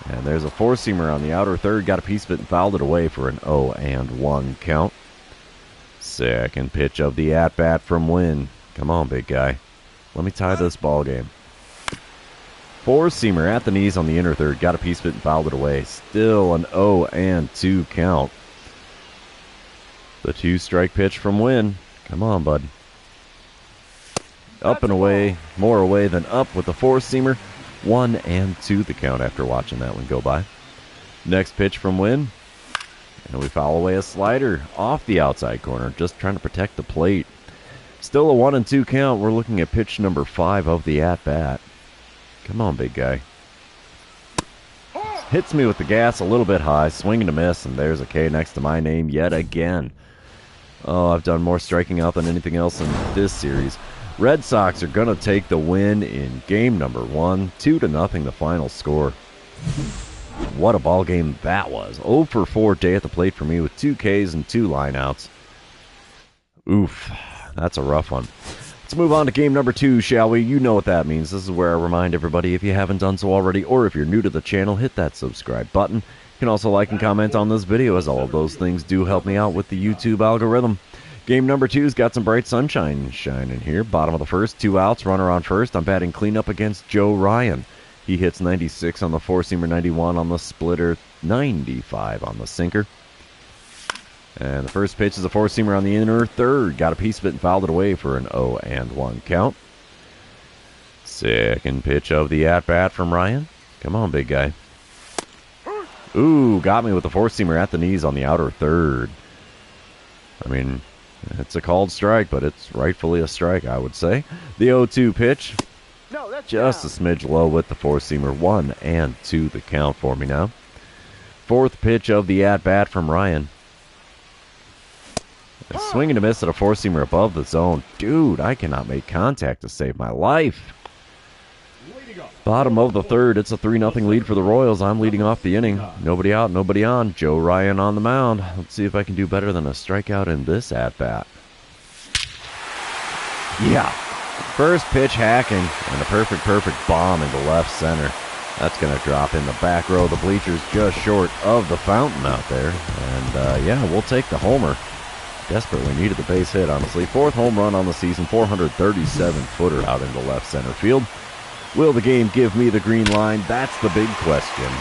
And there's a four-seamer on the outer third. Got a piece of it and fouled it away for an 0-1 count. Second pitch of the at-bat from Winn. Come on, big guy. Let me tie this ball game. Four-seamer at the knees on the inner third. Got a piece of it and fouled it away. Still an 0-2 count. The 2-strike pitch from Winn. Come on, bud. Up and away. More away than up with the four-seamer. 1-2 the count after watching that one go by. Next pitch from Winn. And we foul away a slider off the outside corner. Just trying to protect the plate. Still a 1-2 count. We're looking at pitch number 5 of the at-bat. Come on, big guy. Hits me with the gas a little bit high. Swing and a miss. And there's a K next to my name yet again. Oh, I've done more striking out than anything else in this series. Red Sox are going to take the win in game number 1. 2-0 the final score. What a ball game that was. 0 for 4 day at the plate for me with 2 Ks and 2 lineouts. Oof, that's a rough one. Let's move on to game number 2, shall we? You know what that means. This is where I remind everybody, if you haven't done so already, or if you're new to the channel, hit that subscribe button. You can also like and comment on this video, as all of those things do help me out with the YouTube algorithm. Game number 2's got some bright sunshine shining here. Bottom of the first, 2 outs, runner on first. I'm batting cleanup against Joe Ryan. He hits 96 on the four-seamer, 91 on the splitter, 95 on the sinker. And the first pitch is a four-seamer on the inner third. Got a piece of it and fouled it away for an 0-1 count. Second pitch of the at-bat from Ryan. Come on, big guy. Ooh, got me with the four-seamer at the knees on the outer third. I mean, it's a called strike, but it's rightfully a strike, I would say. The 0-2 pitch. Just a smidge low with the four-seamer. 1-2 the count for me now. Fourth pitch of the at-bat from Ryan. A swing and a miss at a four-seamer above the zone. Dude, I cannot make contact to save my life. Bottom of the third, it's a 3-0 lead for the Royals. I'm leading off the inning. Nobody out, nobody on. Joe Ryan on the mound. Let's see if I can do better than a strikeout in this at-bat. Yeah. First pitch hacking, and a perfect bomb into left center. That's going to drop in the back row of the bleachers just short of the fountain out there. And, yeah, we'll take the homer. Desperately needed the base hit, honestly. Fourth home run on the season, 437-footer out into left center field. Will the game give me the green line? That's the big question.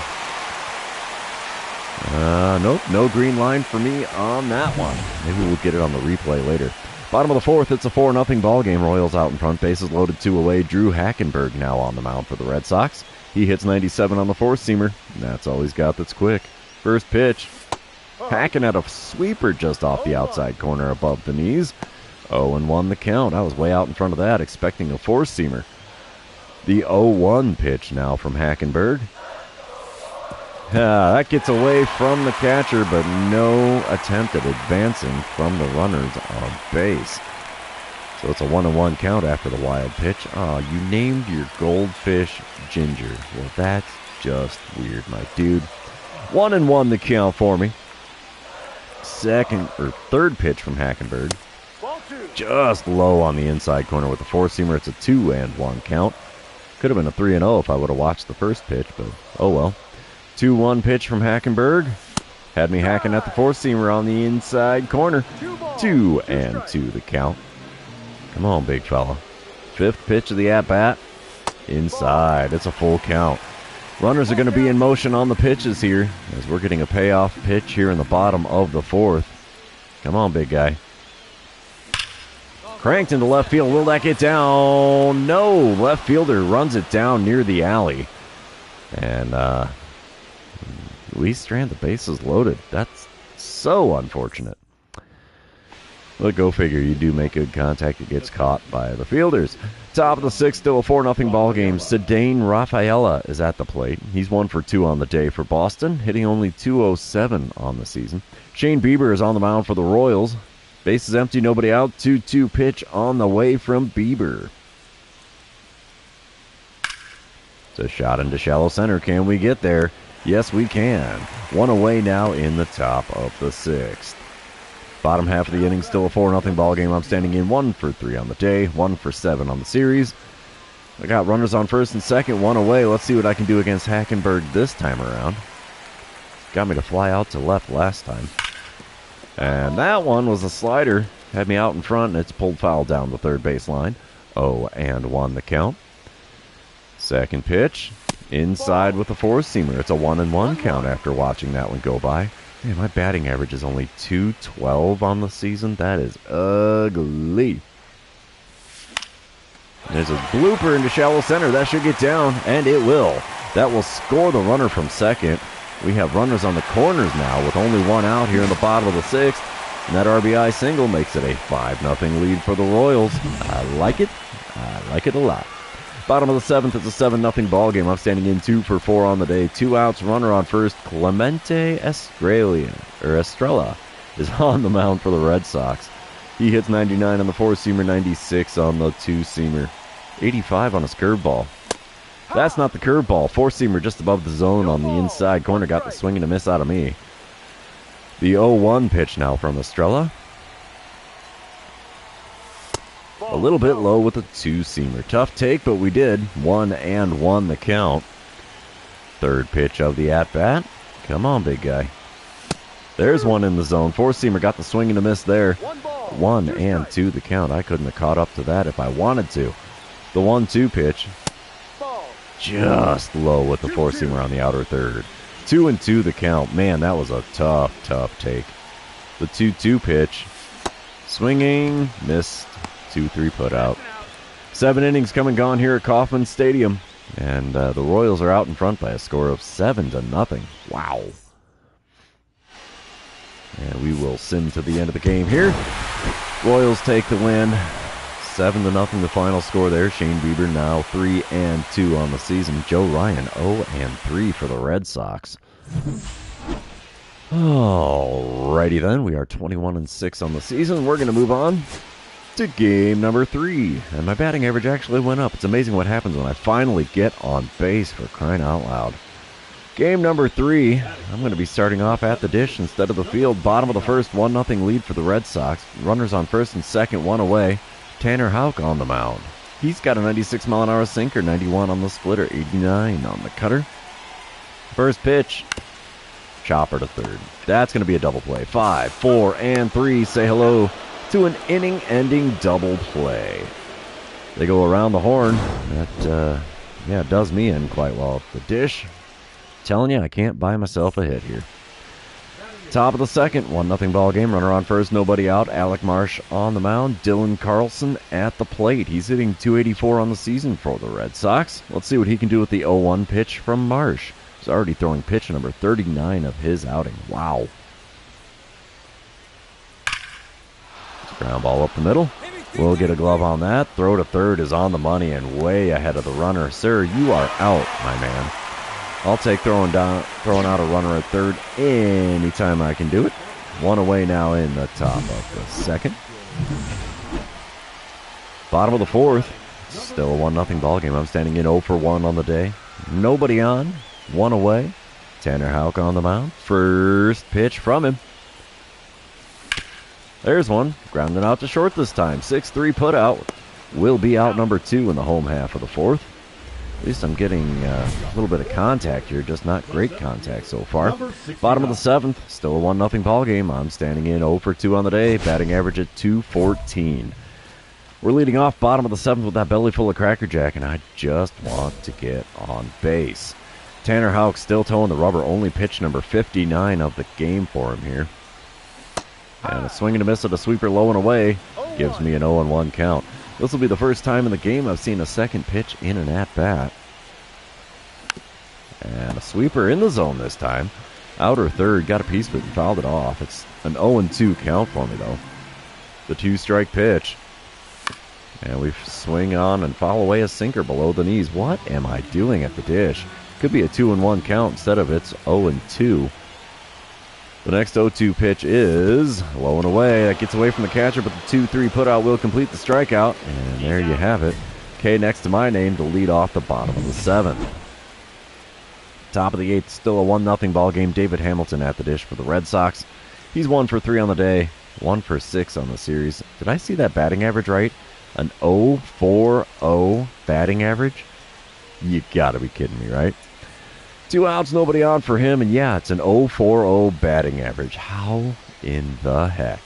Nope, no green line for me on that one. Maybe we'll get it on the replay later. Bottom of the fourth, it's a 4-0 ball game. Royals out in front, bases loaded, 2 away. Drew Hackenberg now on the mound for the Red Sox. He hits 97 on the four-seamer. That's all he's got that's quick. First pitch. Hacking at a sweeper just off the outside corner above the knees. 0-1 the count. I was way out in front of that, expecting a four-seamer. The 0-1 pitch now from Hackenberg. That gets away from the catcher, but no attempt at advancing from the runners on base. So it's a 1-1 count after the wild pitch. Oh, you named your goldfish Ginger. Well, that's just weird, my dude. 1-1 the count for me. Third pitch from Hackenberg. Just low on the inside corner with the four-seamer. It's a 2-1 count. Could have been a 3-0 if I would have watched the first pitch, but oh well. 2-1 pitch from Hackenberg. Had me hacking at the four-seamer on the inside corner. 2-2 the count. Come on, big fella. Fifth pitch of the at-bat. Inside. It's a full count. Runners are going to be in motion on the pitches here as we're getting a payoff pitch here in the bottom of the fourth. Come on, big guy. Cranked into left field. Will that get down? No. Left fielder runs it down near the alley. And we strand the bases loaded. That's so unfortunate. But go figure. You do make good contact. It gets caught by the fielders. Top of the sixth, still a 4-0 ball game. Cedane Rafaela is at the plate. He's 1 for 2 on the day for Boston, hitting only .207 on the season. Shane Bieber is on the mound for the Royals. Bases empty, nobody out. 2-2 pitch on the way from Bieber. It's a shot into shallow center. Can we get there? Yes, we can. 1 away now in the top of the sixth. Bottom half of the inning, still a 4-0 ball game. I'm standing in 1 for 3 on the day, 1 for 7 on the series. I got runners on first and second, 1 away. Let's see what I can do against Hackenberg this time around. Got me to fly out to left last time. And that one was a slider. Had me out in front, and it's pulled foul down the third base line. 0-1 the count. Second pitch. Inside with a four-seamer. It's a 1-1 count after watching that one go by. Man, my batting average is only .212 on the season. That is ugly. There's a blooper into shallow center. That should get down, and it will. That will score the runner from second. We have runners on the corners now with only 1 out here in the bottom of the sixth. And that RBI single makes it a 5-0 lead for the Royals. I like it. I like it a lot. Bottom of the seventh, it's a 7-0 ball game. I'm standing in 2 for 4 on the day. 2 outs, runner on first. Clemente Estrella is on the mound for the Red Sox. He hits 99 on the four-seamer, 96 on the two-seamer, 85 on his curveball. That's not the curveball. Four-seamer just above the zone on the inside corner. Got the swing and a miss out of me. The 0-1 pitch now from Estrella. A little bit low with a two-seamer. Tough take, but we did. 1-1 the count. Third pitch of the at-bat. Come on, big guy. There's one in the zone. Four-seamer got the swing and a miss there. 1-2 the count. I couldn't have caught up to that if I wanted to. The 1-2 pitch. Just low with the four-seamer on the outer third. 2-2 the count. Man, that was a tough take. The 2-2 pitch. Swinging. Missed. 2-3 put out. 7 innings come and gone here at Kauffman Stadium. And the Royals are out in front by a score of 7-0. Wow. And we will sim to the end of the game here. Royals take the win. 7-0 the final score there. Shane Bieber now 3-2 on the season. Joe Ryan 0-3 for the Red Sox. Alrighty then, we are 21-6 on the season. We're going to move on to game number 3. And my batting average actually went up. It's amazing what happens when I finally get on base, for crying out loud. Game number 3, I'm going to be starting off at the dish instead of the field. Bottom of the first, 1-0 lead for the Red Sox. Runners on first and second, 1 away. Tanner Houck on the mound. He's got a 96-mile-an-hour sinker, 91 on the splitter, 89 on the cutter. First pitch. Chopper to third. That's going to be a double play. 5, 4, and 3. Say hello to an inning-ending double play. They go around the horn. That, does me in quite well. The dish, telling you, I can't buy myself a hit here. Top of the second, 1-0 ball game. Runner on first, nobody out. Alec Marsh on the mound. Dylan Carlson at the plate. He's hitting .284 on the season for the Red Sox. Let's see what he can do with the 0-1 pitch from Marsh. He's already throwing pitch number 39 of his outing. Wow. Ground ball up the middle. We'll get a glove on that. Throw to third is on the money and way ahead of the runner. Sir, you are out, my man. I'll take throwing out a runner at third anytime I can do it. 1 away now in the top of the second. Bottom of the fourth. Still a 1-0 ball game. I'm standing in 0 for 1 on the day. Nobody on. 1 away. Tanner Houck on the mound. First pitch from him. There's one. Grounded out to short this time. 6-3 put out. Will be out number 2 in the home half of the fourth. At least I'm getting a little bit of contact here, just not great contact so far. Bottom of the seventh, still a 1-0 ball game. I'm standing in 0 for 2 on the day, batting average at .214. We're leading off bottom of the seventh with that belly full of Cracker Jack, and I just want to get on base. Tanner Houck still towing the rubber, only pitch number 59 of the game for him here. And a swing and a miss at a sweeper low and away gives me an 0-1 count. This will be the first time in the game I've seen a second pitch in an at-bat. And a sweeper in the zone this time. Outer third, got a piece of it and fouled it off. It's an 0-2 count for me, though. The 2-strike pitch. And we swing on and foul away a sinker below the knees. What am I doing at the dish? Could be a 2-1 count instead of it's 0-2. The next 0-2 pitch is low and away. That gets away from the catcher, but the 2-3 putout will complete the strikeout. And there you have it. K next to my name to lead off the bottom of the seventh. Top of the eighth, still a 1-0 ball game. David Hamilton at the dish for the Red Sox. He's 1 for 3 on the day, 1 for 6 on the series. Did I see that batting average right? An 0.40 batting average? You gotta be kidding me, right? 2 outs, nobody on for him, and yeah, it's an 0.40 batting average. How in the heck?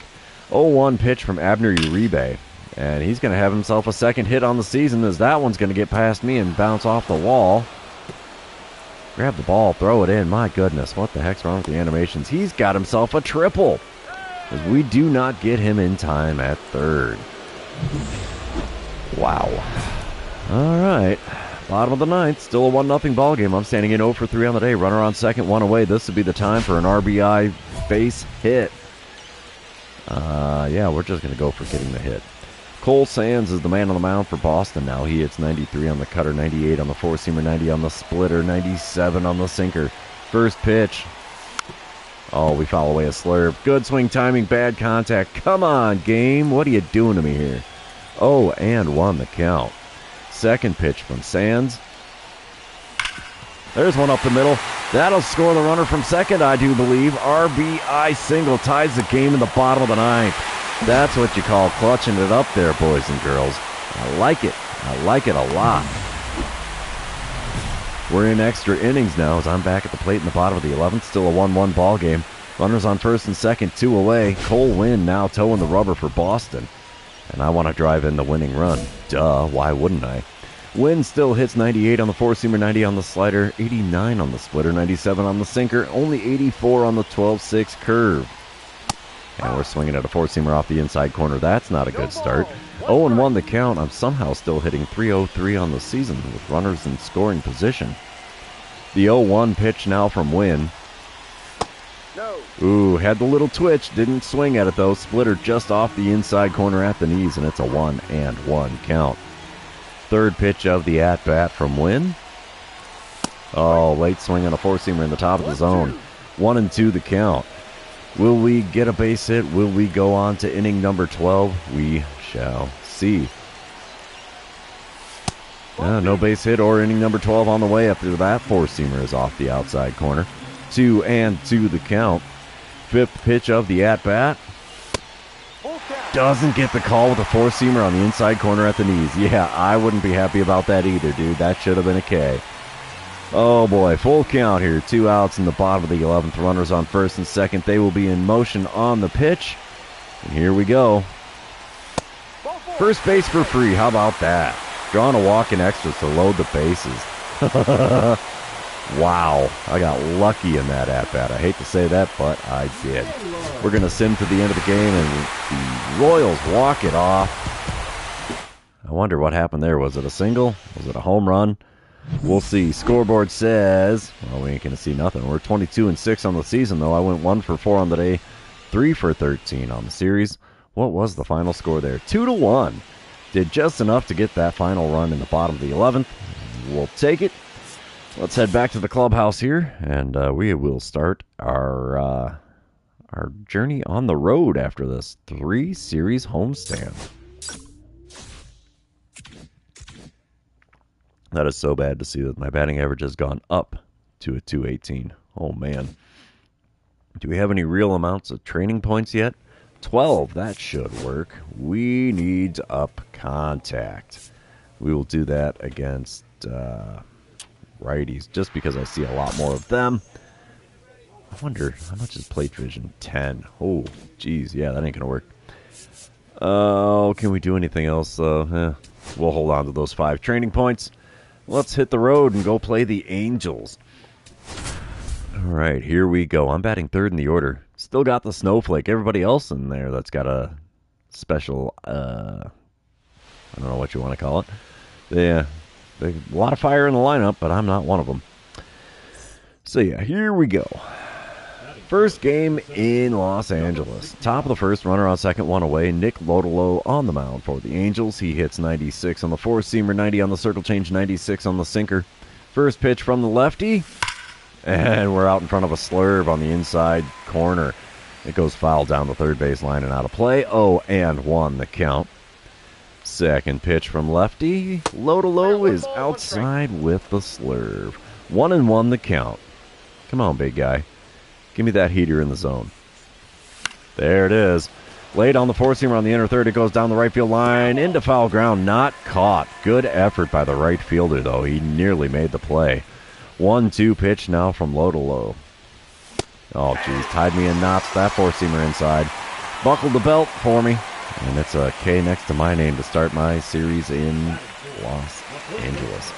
0-1 pitch from Abner Uribe, and he's going to have himself a second hit on the season as that one's going to get past me and bounce off the wall. Grab the ball, throw it in. My goodness, what the heck's wrong with the animations? He's got himself a triple as we do not get him in time at third. Wow. All right. Bottom of the ninth, still a 1-0 ball game. I'm standing in 0 for 3 on the day. Runner on second, 1 away. This would be the time for an RBI base hit. Yeah, we're just going to go for getting the hit. Cole Sands is the man on the mound for Boston now. He hits 93 on the cutter, 98 on the four-seamer, 90 on the splitter, 97 on the sinker. First pitch. Oh, we foul away a slurve. Good swing timing, bad contact. Come on, game. What are you doing to me here? 0-1 the count. Second pitch from Sands. There's one up the middle. That'll score the runner from second, I do believe. RBI single ties the game in the bottom of the ninth. That's what you call clutching it up there, boys and girls. I like it. I like it a lot. We're in extra innings now as I'm back at the plate in the bottom of the 11th. Still a 1-1 ball game. Runners on first and second, 2 away. Cole Winn now towing the rubber for Boston. And I want to drive in the winning run. Duh, why wouldn't I? Winn still hits 98 on the four-seamer, 90 on the slider, 89 on the splitter, 97 on the sinker, only 84 on the 12-6 curve. And we're swinging at a four-seamer off the inside corner. That's not a good start. 0-1 the count. I'm somehow still hitting .303 on the season with runners in scoring position. The 0-1 pitch now from Wynn. Ooh, had the little twitch. Didn't swing at it, though. Splitter just off the inside corner at the knees, and it's a 1-1 count. Third pitch of the at-bat from Wynn. Oh, late swing on a four-seamer in the top of the zone. 1-2 the count. Will we get a base hit? Will we go on to inning number 12? We shall see. No base hit or inning number 12 on the way after that four-seamer is off the outside corner. 2-2 the count. Fifth pitch of the at-bat. Doesn't get the call with a four-seamer on the inside corner at the knees. Yeah, I wouldn't be happy about that either, dude. That should have been a K. Oh, boy. Full count here. 2 outs in the bottom of the 11th. Runners on first and second. They will be in motion on the pitch. And here we go. First base for free. How about that? Drawing a walk in extras to load the bases. Wow. I got lucky in that at-bat. I hate to say that, but I did. We're going to sim to the end of the game, and the Royals walk it off. I wonder what happened there. Was it a single? Was it a home run? We'll see. Scoreboard says, well, we ain't going to see nothing. We're 22-6 on the season, though. I went 1 for 4 on the day, 3 for 13 on the series. What was the final score there? 2-1. Did just enough to get that final run in the bottom of the 11th. We'll take it. Let's head back to the clubhouse here, and we will start our journey on the road after this 3-series homestand. That is so bad to see that my batting average has gone up to a 218. Oh, man. Do we have any real amounts of training points yet? 12. That should work. We need to up contact. We will do that against righties, just because I see a lot more of them. I wonder, how much is plate vision? 10. Oh, geez. Yeah, that ain't going to work. Oh, can we do anything else? We'll hold on to those 5 training points. Let's hit the road and go play the Angels. All right, here we go. I'm batting third in the order. Still got the snowflake. Everybody else in there that's got a special, I don't know what you want to call it. Yeah, a lot of fire in the lineup, but I'm not one of them. So, yeah, here we go. First game in Los Angeles. Top of the first, runner on second, 1 away. Nick Lodolo on the mound for the Angels. He hits 96 on the four-seamer, 90 on the circle change, 96 on the sinker. First pitch from the lefty, and we're out in front of a slurve on the inside corner. It goes foul down the third base line and out of play. 0-1 the count. Second pitch from lefty. Lodolo is outside with the slurve. 1-1 the count. Come on, big guy. Give me that heater in the zone. There it is. Laid on the four-seamer on the inner third. It goes down the right field line into foul ground. Not caught. Good effort by the right fielder, though. He nearly made the play. 1-2 pitch now from Lodolo. Oh, geez. Tied me in knots. That four-seamer inside. Buckled the belt for me. And it's a K next to my name to start my series in Los Angeles.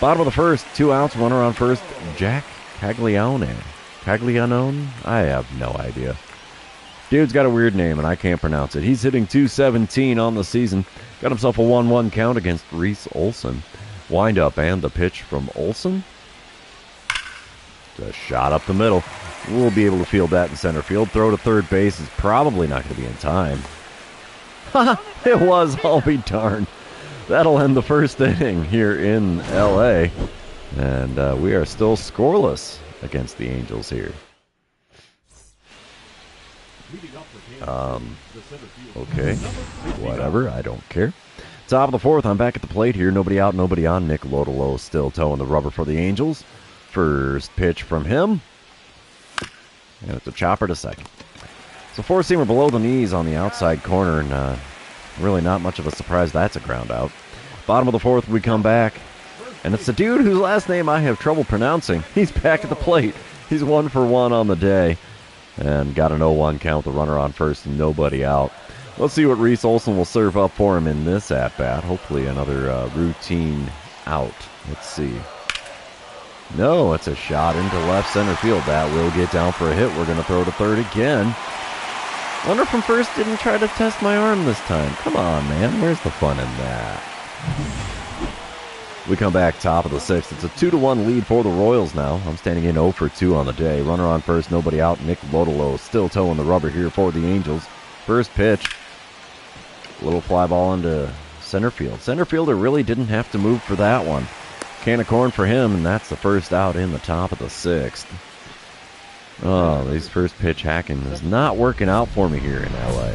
Bottom of the first. 2 outs. Runner on first. Jack Caglianone. Caglianone? I have no idea. Dude's got a weird name, and I can't pronounce it. He's hitting .217 on the season. Got himself a 1-1 count against Reese Olson. Wind up and the pitch from Olson. Just shot up the middle. We'll be able to field that in center field. Throw to third base is probably not going to be in time. It was. I'll be darned. That'll end the first inning here in L.A. And we are still scoreless against the Angels here. Okay. Whatever. I don't care. Top of the fourth. I'm back at the plate here. Nobody out, nobody on. Nick Lodolo still towing the rubber for the Angels. First pitch from him. And it's a chopper to second. So four-seamer below the knees on the outside corner. And really not much of a surprise that's a ground out. Bottom of the fourth, we come back. And it's the dude whose last name I have trouble pronouncing. He's back at the plate. He's 1 for 1 on the day. And got an 0-1 count, the runner on first and nobody out. Let's see what Reese Olson will serve up for him in this at-bat. Hopefully another routine out. Let's see. No, it's a shot into left center field. That will get down for a hit. We're going to throw to third again. Runner from first didn't try to test my arm this time. Come on, man. Where's the fun in that? We come back top of the sixth. It's a 2-1 lead for the Royals now. I'm standing in 0 for 2 on the day. Runner on first, nobody out. Nick Lodolo still toeing the rubber here for the Angels. First pitch. Little fly ball into center field. Center fielder really didn't have to move for that one. Can of corn for him, and that's the first out in the top of the sixth. Oh, this first pitch hacking is not working out for me here in LA.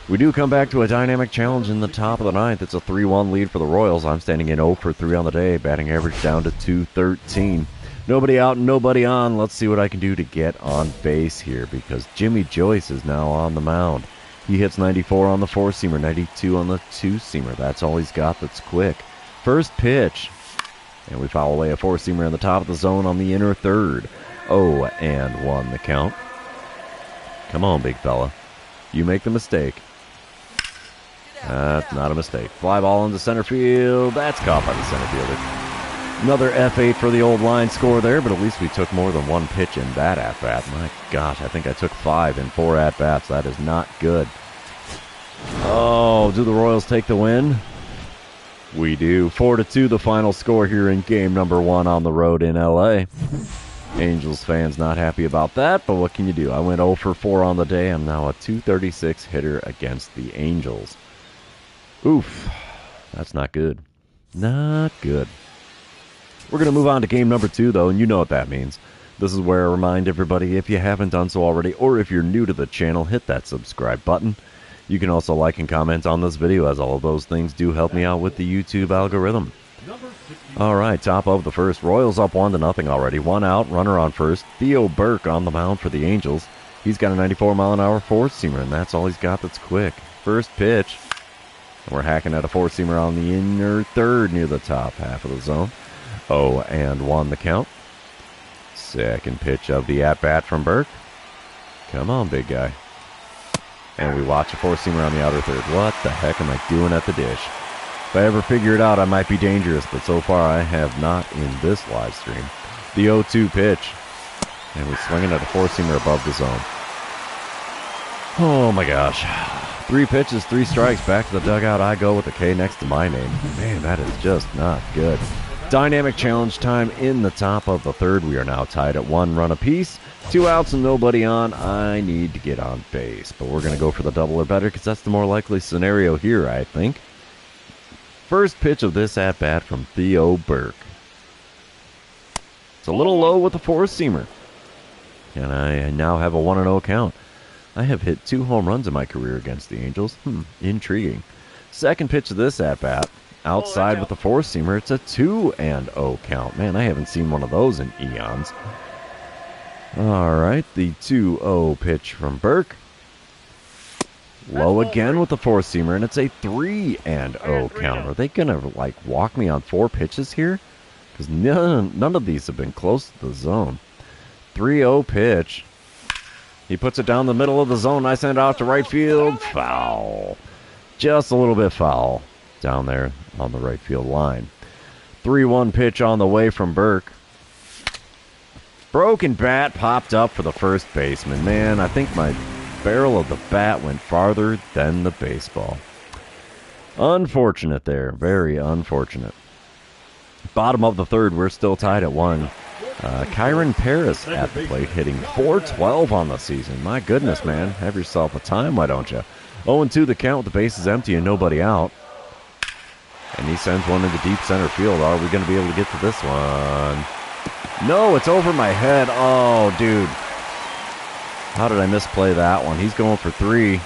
We do come back to a dynamic challenge in the top of the ninth. It's a 3-1 lead for the Royals. I'm standing in 0 for 3 on the day. Batting average down to .213. Nobody out, nobody on. Let's see what I can do to get on base here because Jimmy Joyce is now on the mound. He hits 94 on the four-seamer, 92 on the two-seamer. That's all he's got that's quick. First pitch. And we foul away a four-seamer in the top of the zone on the inner third. 0-1 the count. Come on, big fella. You make the mistake. That's not a mistake. Fly ball into center field. That's caught by the center fielder. Another F8 for the old line score there, but at least we took more than one pitch in that at-bat. My gosh, I think I took 5 in 4 at-bats. That is not good. Oh, do the Royals take the win? We do. 4-2 the final score here in game number 1 on the road in LA. Angels fans not happy about that, but what can you do? I went 0 for 4 on the day. I'm now a .236 hitter against the Angels. Oof, that's not good. Not good. We're going to move on to game number 2, though, and you know what that means. This is where I remind everybody, if you haven't done so already, or if you're new to the channel, hit that subscribe button. You can also like and comment on this video, as all of those things do help me out with the YouTube algorithm. All right, top of the first. Royals up 1-0 already. 1 out, runner on first. Theo Burke on the mound for the Angels. He's got a 94-mile-an-hour four-seamer, and that's all he's got that's quick. First pitch. We're hacking at a four-seamer on the inner third near the top half of the zone. 0-1 the count. Second pitch of the at-bat from Burke. Come on, big guy. And we watch a four-seamer on the outer third. What the heck am I doing at the dish? If I ever figure it out, I might be dangerous, but so far I have not in this live stream. The 0-2 pitch. And we're swinging at a four-seamer above the zone. Oh my gosh. 3 pitches, 3 strikes, back to the dugout I go with a K next to my name. Man, that is just not good. Dynamic challenge time in the top of the third. We are now tied at 1 run apiece. 2 outs and nobody on. I need to get on base, but we're going to go for the double or better because that's the more likely scenario here, I think. First pitch of this at-bat from Theo Burke. It's a little low with the four-seamer. And I now have a 1-0 count. I have hit 2 home runs in my career against the Angels. Intriguing. Second pitch of this at-bat. Outside with the four-seamer. It's a 2-0 count. Man, I haven't seen one of those in eons. All right, the 2-0 pitch from Burke. Low again with the four-seamer, and it's a 3-0 count. Are they going to, like, walk me on 4 pitches here? Because none of these have been close to the zone. 3-0 pitch. He puts it down the middle of the zone. I send it out to right field. Foul. Just a little bit foul down there on the right field line. 3-1 pitch on the way from Burke. Broken bat popped up for the first baseman. Man, I think my barrel of the bat went farther than the baseball. Unfortunate there. Very unfortunate. Bottom of the third, we're still tied at 1. Kyron Paris at the plate, hitting .412 on the season. My goodness, man. Have yourself a time, why don't you? 0-2 the count with the bases empty and nobody out. And he sends one into deep center field. Are we going to be able to get to this one? No, it's over my head. Oh, dude. How did I misplay that one? He's going for 3.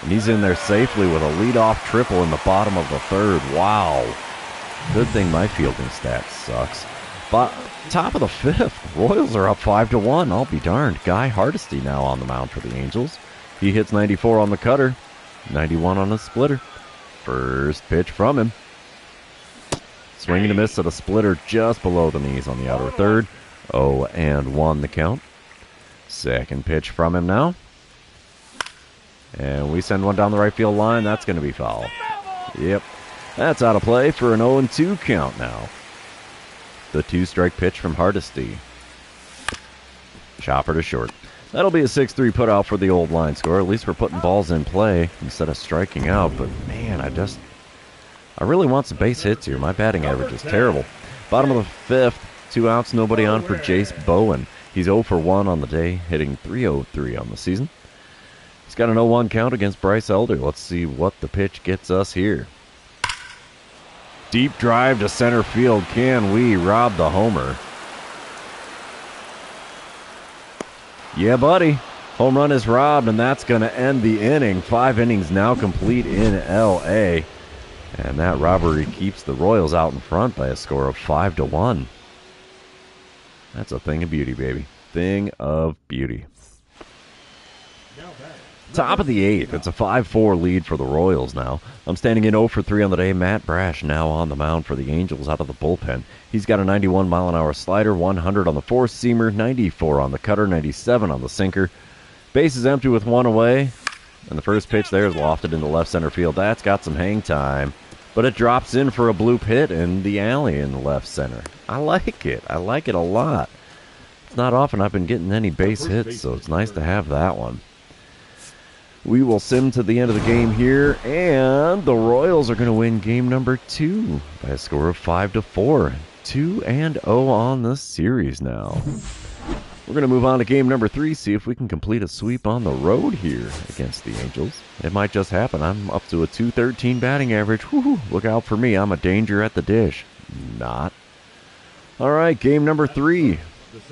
And he's in there safely with a leadoff triple in the bottom of the third. Wow. Good thing my fielding stat sucks. But top of the 5th, Royals are up 5-1. I'll be darned. Guy Hardesty now on the mound for the Angels. He hits 94 on the cutter, 91 on the splitter. First pitch from him. Swing and a miss at a splitter just below the knees on the outer third. 0-1 the count. Second pitch from him now. And we send one down the right field line. That's going to be foul. Yep. That's out of play for an 0-2 count now. The 2-strike pitch from Hardesty. Chopper to short. That'll be a 6-3 put out for the old line score. At least we're putting balls in play instead of striking out. But, man, I really want some base hits here. My batting average is terrible. Bottom of the fifth, 2 outs, nobody on for Jace Bowen. He's 0 for 1 on the day, hitting .303 on the season. He's got an 0-1 count against Bryce Elder. Let's see what the pitch gets us here. Deep drive to center field. Can we rob the homer? Yeah, buddy. Home run is robbed, and that's going to end the inning. 5 innings now complete in L.A., and that robbery keeps the Royals out in front by a score of 5-1. That's a thing of beauty, baby. Thing of beauty. Top of the 8th. It's a 5-4 lead for the Royals now. I'm standing in 0 for 3 on the day. Matt Brash now on the mound for the Angels out of the bullpen. He's got a 91-mile-an-hour slider, 100 on the four-seamer, 94 on the cutter, 97 on the sinker. Base is empty with 1 away, and the first pitch there is lofted into left center field. That's got some hang time, but it drops in for a bloop hit in the alley in the left center. I like it. I like it a lot. It's not often I've been getting any base hits, so it's nice to have that one. We will sim to the end of the game here, and the Royals are going to win game number 2 by a score of 5-4. 2-0 on the series now. We're going to move on to game number 3, see if we can complete a sweep on the road here against the Angels. It might just happen. I'm up to a .213 batting average. Woo-hoo, look out for me. I'm a danger at the dish. Not. All right, game number 3.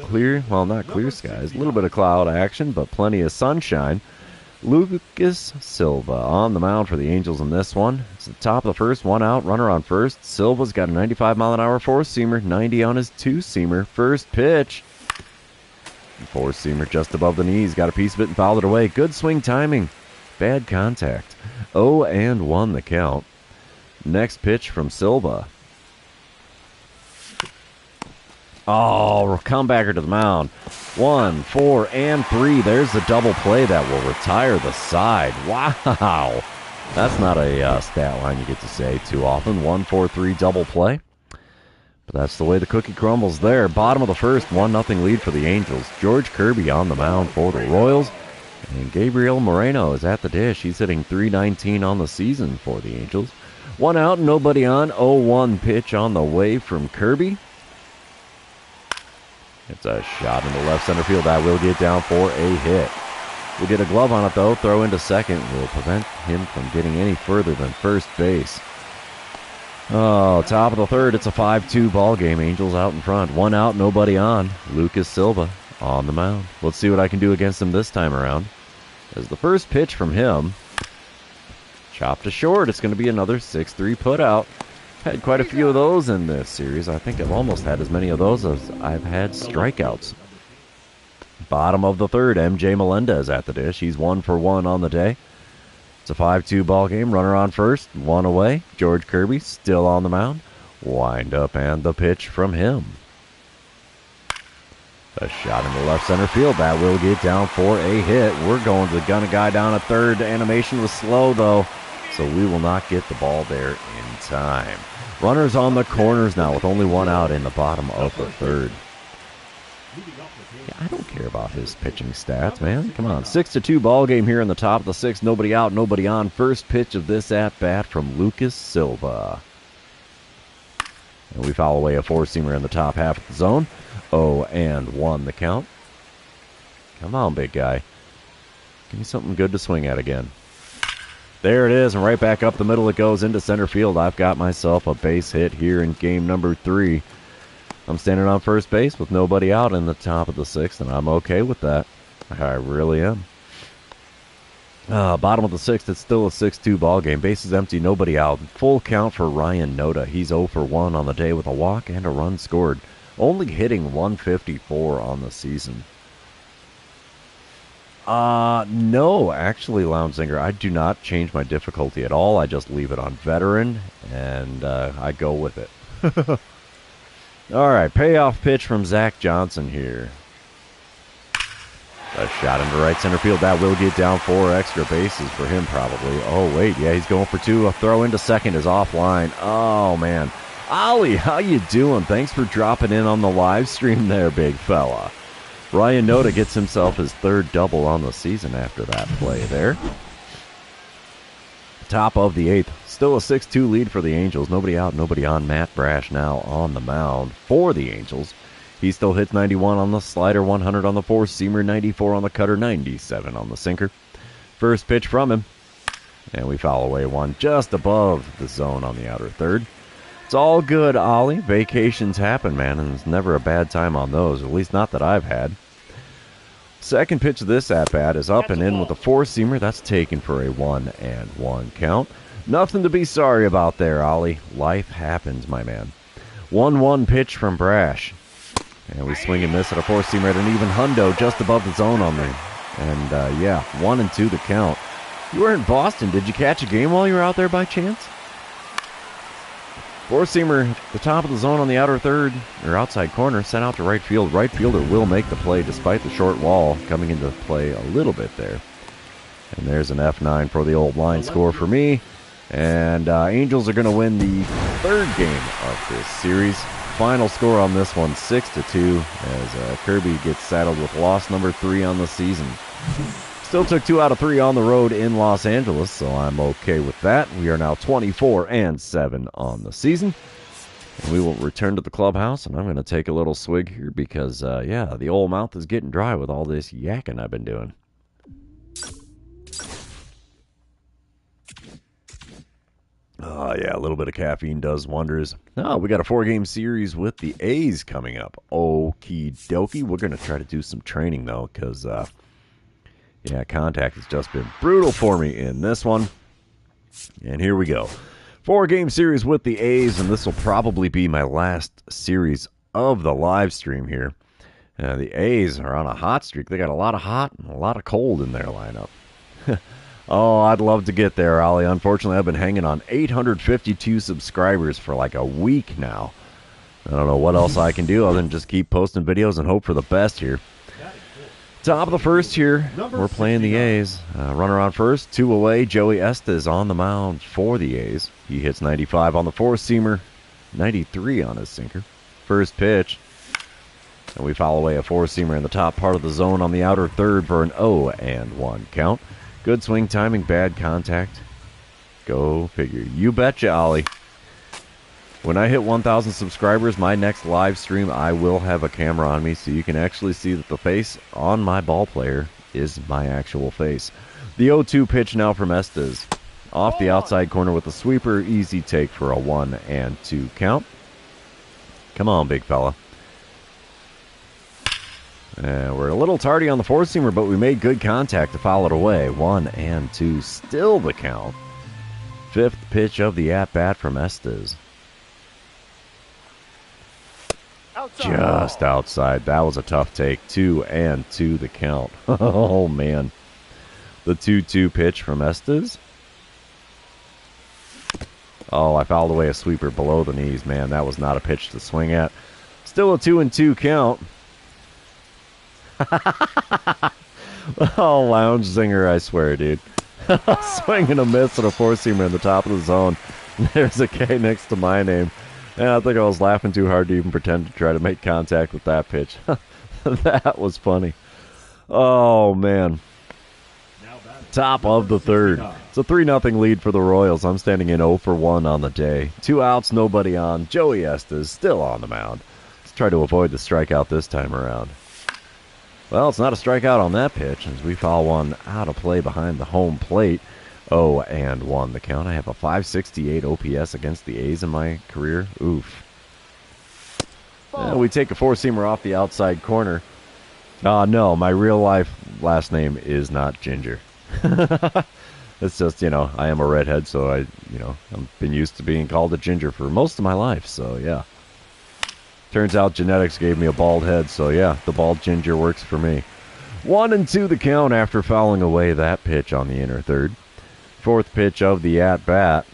Clear, well, not clear skies. A little bit of cloud action, but plenty of sunshine. Lucas Silva on the mound for the Angels in this one. It's the top of the first, 1 out, runner on first. Silva's got a 95-mile-an-hour four-seamer, 90 on his two-seamer. First pitch. Four-seamer just above the knees. Got a piece of it and fouled it away. Good swing timing. Bad contact. 0-1 the count. Next pitch from Silva. Oh, comebacker to the mound. 1, 4, and 3. There's the double play that will retire the side. Wow. That's not a stat line you get to say too often. 1, 4, 3 double play. But that's the way the cookie crumbles there. Bottom of the first, 1-0 lead for the Angels. George Kirby on the mound for the Royals. And Gabriel Moreno is at the dish. He's hitting .319 on the season for the Angels. 1 out, nobody on. 0-1 pitch on the way from Kirby. It's a shot into left center field. That will get down for a hit. We'll get a glove on it, though. Throw into second will prevent him from getting any further than first base. Oh, top of the third. It's a 5-2 ball game. Angels out in front. 1 out, nobody on. Lucas Silva on the mound. Let's see what I can do against him this time around. As the first pitch from him, chopped to short. It's going to be another 6-3 putout. Had quite a few of those in this series. I think I've almost had as many of those as I've had strikeouts. Bottom of the third, MJ Melendez at the dish. He's 1 for 1 on the day. It's a 5-2 ball game. Runner on first, 1 away. George Kirby still on the mound. Wind up and the pitch from him. A shot into left center field. That will get down for a hit. We're going to gun a guy down at third. The animation was slow, though, so we will not get the ball there in time. Runners on the corners now with only 1 out in the bottom of the third. Yeah, I don't care about his pitching stats, man. Come on. 6-2 ball game here in the top of the 6th. Nobody out, nobody on. First pitch of this at-bat from Lucas Silva. And we foul away a four-seamer in the top half of the zone. 0-1 the count. Come on, big guy. Give me something good to swing at again. There it is, and right back up the middle it goes into center field. I've got myself a base hit here in game number 3. I'm standing on first base with nobody out in the top of the 6th, and I'm okay with that. I really am. Bottom of the 6th, it's still a 6-2 ball game. Bases empty, nobody out. Full count for Ryan Noda. He's 0 for 1 on the day with a walk and a run scored. Only hitting 154 on the season. No, actually, Lounge Singer, I do not change my difficulty at all. I just leave it on veteran, and I go with it. All right, payoff pitch from Zach Johnson here. A shot into right center field. That will get down 4 extra bases for him, probably. Oh, wait, yeah, he's going for 2. A throw into second is offline. Oh, man. Ollie, how you doing? Thanks for dropping in on the live stream there, big fella. Ryan Noda gets himself his third double on the season after that play there. Top of the 8th. Still a 6-2 lead for the Angels. Nobody out, nobody on. Matt Brash now on the mound for the Angels. He still hits 91 on the slider, 100 on the four-seamer, 94 on the cutter, 97 on the sinker. First pitch from him. And we foul away one just above the zone on the outer third. It's all good, Ollie. Vacations happen, man, and it's never a bad time on those, at least not that I've had. Second pitch of this at-bat is up and in with a four-seamer. That's taken for a 1-1 count. Nothing to be sorry about there, Ollie. Life happens, my man. 1-1 pitch from Brash. And we swing and miss at a four-seamer at an even hundo just above the zone on me. And, 1-2 the count. You were in Boston. Did you catch a game while you were out there by chance? Four-seamer, the top of the zone on the outer third, or outside corner, sent out to right field. Right fielder will make the play despite the short wall coming into play a little bit there. And there's an F9 for the old line score for me. And Angels are going to win the third game of this series. Final score on this one, 6-2, as Kirby gets saddled with loss number 3 on the season. Still took 2 out of 3 on the road in Los Angeles, so I'm okay with that. We are now 24-7 on the season. And we will return to the clubhouse, and I'm going to take a little swig here because, the old mouth is getting dry with all this yakking I've been doing. Oh, yeah, a little bit of caffeine does wonders. Oh, we got a 4-game series with the A's coming up. Okie dokie. We're going to try to do some training, though, because... contact has just been brutal for me in this one. And here we go. 4-game series with the A's, and this will probably be my last series of the live stream here. The A's are on a hot streak. They got a lot of hot and a lot of cold in their lineup. Oh, I'd love to get there, Ollie. Unfortunately, I've been hanging on 852 subscribers for like a week now. I don't know what else I can do other than just keep posting videos and hope for the best here. Top of the first here, we're playing the A's. Runner on first, 2 away. Joey Estes on the mound for the A's. He hits 95 on the four-seamer, 93 on his sinker. First pitch, and we foul away a four-seamer in the top part of the zone on the outer third for an 0-1 count. Good swing timing, bad contact. Go figure. You betcha, Ollie. When I hit 1,000 subscribers, my next live stream, I will have a camera on me so you can actually see that the face on my ball player is my actual face. The 0-2 pitch now from Estes. Off the outside corner with a sweeper. Easy take for a 1-2 count. Come on, big fella. We're a little tardy on the four-seamer, but we made good contact to foul it away. 1-2, still the count. Fifth pitch of the at-bat from Estes. Just outside. That was a tough take. 2-2 the count. Oh, man. The 2-2 pitch from Estes. Oh, I fouled away a sweeper below the knees. Man, that was not a pitch to swing at. Still a 2-2 count. Oh, lounge zinger, I swear, dude. Swing and a miss at a four-seamer in the top of the zone. There's a K next to my name. And I think I was laughing too hard to even pretend to try to make contact with that pitch. That was funny. Oh, man. Top of the third. It's a 3-0 lead for the Royals. I'm standing in 0 for 1 on the day. 2 outs, nobody on. Joey Estes still on the mound. Let's try to avoid the strikeout this time around. Well, it's not a strikeout on that pitch as we foul one out of play behind the home plate. 0-1 the count. I have a 568 OPS against the A's in my career. Oof. And we take a four-seamer off the outside corner. No, my real life last name is not Ginger. It's just, I am a redhead, so I've been used to being called a Ginger for most of my life, so yeah. Turns out genetics gave me a bald head, so yeah, the bald Ginger works for me. 1-2 the count after fouling away that pitch on the inner third. Fourth pitch of the at-bat.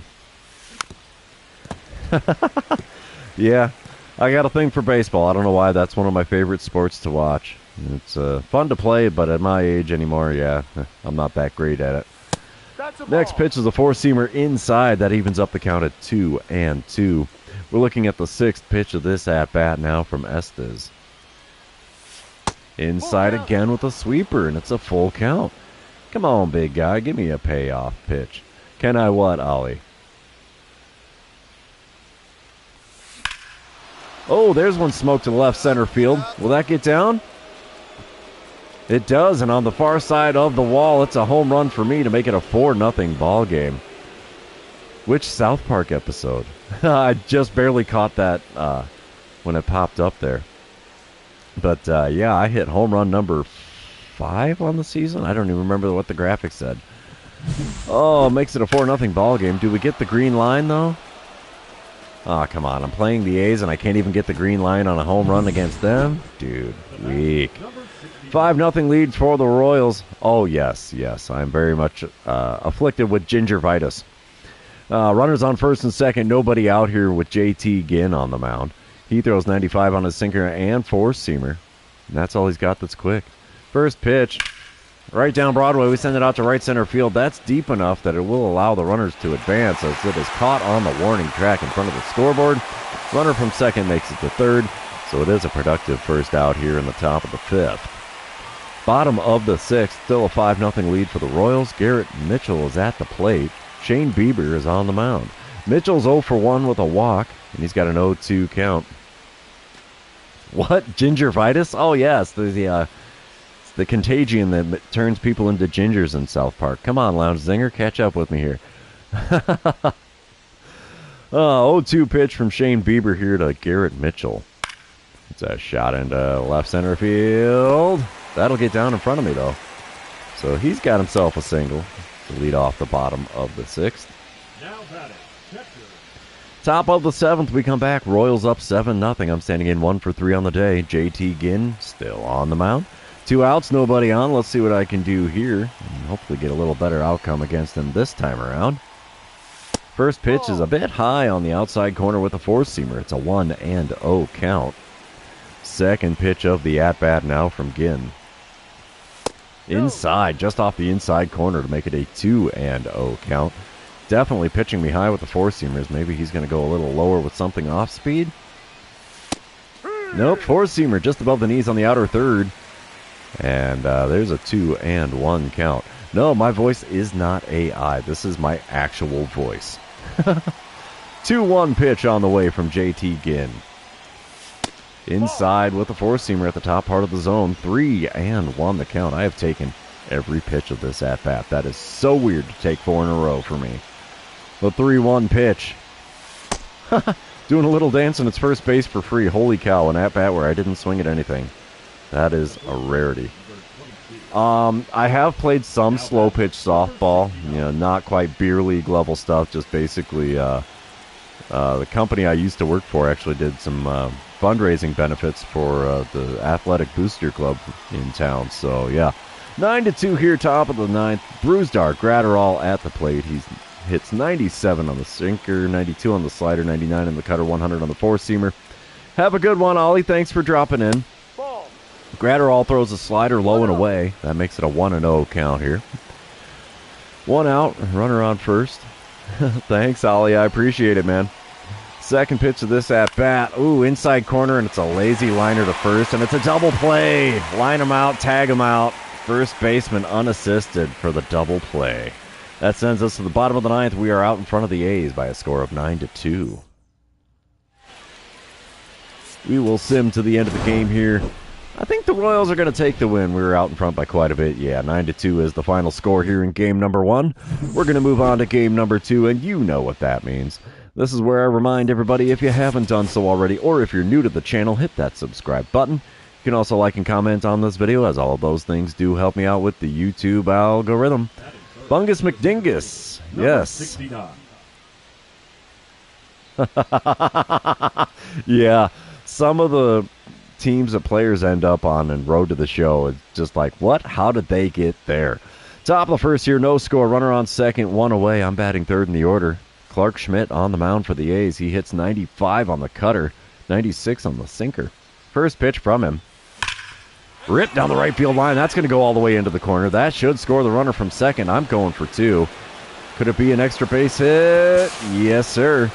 Yeah, I got a thing for baseball. I don't know why. That's one of my favorite sports to watch. It's fun to play, but at my age anymore, yeah, I'm not that great at it. Next pitch is a four-seamer inside. That evens up the count at 2-2. We're looking at the sixth pitch of this at-bat now from Estes. Inside again with a sweeper, and it's a full count. Come on, big guy, give me a payoff pitch. Can I what, Ollie? Oh, there's one smoked to left center field. Will that get down? It does, and on the far side of the wall, it's a home run for me to make it a 4-0 ball game. Which South Park episode? I just barely caught that when it popped up there. But, yeah, I hit home run number 5 on the season. I don't even remember what the graphic said. Oh, makes it a 4-0 ball game. Do we get the green line, though? Oh, come on. I'm playing the A's, and I can't even get the green line on a home run against them? Dude, weak. 5-0 lead for the Royals. Oh, yes. I'm very much afflicted with gingivitis. Runners on first and second. Nobody out here with JT Ginn on the mound. He throws 95 on his sinker and four-seamer. And that's all he's got that's quick. First pitch. Right down Broadway. We send it out to right center field. That's deep enough that it will allow the runners to advance as it is caught on the warning track in front of the scoreboard. Runner from second makes it to third. So it is a productive first out here in the top of the fifth. Bottom of the sixth. Still a 5-0 lead for the Royals. Garrett Mitchell is at the plate. Shane Bieber is on the mound. Mitchell's 0 for 1 with a walk, and he's got an 0-2 count. What? Gingivitis? Oh, yes. It's the contagion that turns people into gingers in South Park. Come on, Lounge Zinger. Catch up with me here. 0-2 pitch from Shane Bieber here to Garrett Mitchell. It's a shot into left center field. That'll get down in front of me, though. So he's got himself a single to lead off the bottom of the sixth. Top of the seventh, we come back. Royals up 7-0. I'm standing in 1 for 3 on the day. JT Ginn still on the mound. 2 outs, nobody on. Let's see what I can do here and hopefully get a little better outcome against him this time around. First pitch is a bit high on the outside corner with a four-seamer. It's a 1-0 count. Second pitch of the at-bat now from Ginn. Inside, just off the inside corner to make it a 2-0 count. Definitely pitching me high with the four-seamers. Maybe he's going to go a little lower with something off-speed. Nope, four-seamer just above the knees on the outer third. And there's a 2-1 count. No, my voice is not AI. This is my actual voice. 2-1 pitch on the way from JT Ginn. Inside with the four-seamer at the top part of the zone. 3-1 the count. I have taken every pitch of this at-bat. That is so weird to take 4 in a row for me. The 3-1 pitch. Doing a little dance in its first base for free. Holy cow, an at-bat where I didn't swing at anything. That is a rarity. I have played some slow-pitch softball. You know, not quite beer league level stuff. Just basically the company I used to work for actually did some fundraising benefits for the Athletic Booster Club in town. So, yeah. 9-2 here, top of the ninth. Brusdar Gratterall at the plate. He hits 97 on the sinker, 92 on the slider, 99 on the cutter, 100 on the four-seamer. Have a good one, Ollie. Thanks for dropping in. Gratterall throws a slider low and away. That makes it a 1-0 count here. 1 out, runner on first. Thanks, Ollie. I appreciate it, man. Second pitch of this at-bat. Ooh, inside corner, and it's a lazy liner to first, and it's a double play. Line him out, tag him out. First baseman unassisted for the double play. That sends us to the bottom of the ninth. We are out in front of the A's by a score of 9-2. We will sim to the end of the game here. I think the Royals are going to take the win. We were out in front by quite a bit. Yeah, 9-2 is the final score here in game number 1. We're going to move on to game number 2, and you know what that means. This is where I remind everybody, if you haven't done so already, or if you're new to the channel, hit that subscribe button. You can also like and comment on this video, as all of those things do help me out with the YouTube algorithm. Bungus McDingus. Yes. Yeah, some of the teams that players end up on and road to the show, it's just like, what? How did they get there? Top of the first here, no score. Runner on second, 1 away. I'm batting third in the order. Clark Schmidt on the mound for the A's. He hits 95 on the cutter, 96 on the sinker. First pitch from him. Ripped down the right field line. That's going to go all the way into the corner. That should score the runner from second. I'm going for 2. Could it be an extra base hit? Yes, sir.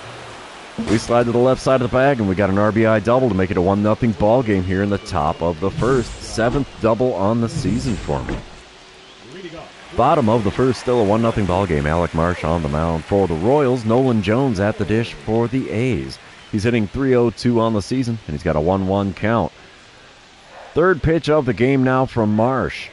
We slide to the left side of the bag, and we got an RBI double to make it a 1-0 ball game here in the top of the first. 7th double on the season for me. Bottom of the first, still a 1-0 ball game. Alec Marsh on the mound for the Royals. Nolan Jones at the dish for the A's. He's hitting .302 on the season, and he's got a 1-1 count. Third pitch of the game now from Marsh.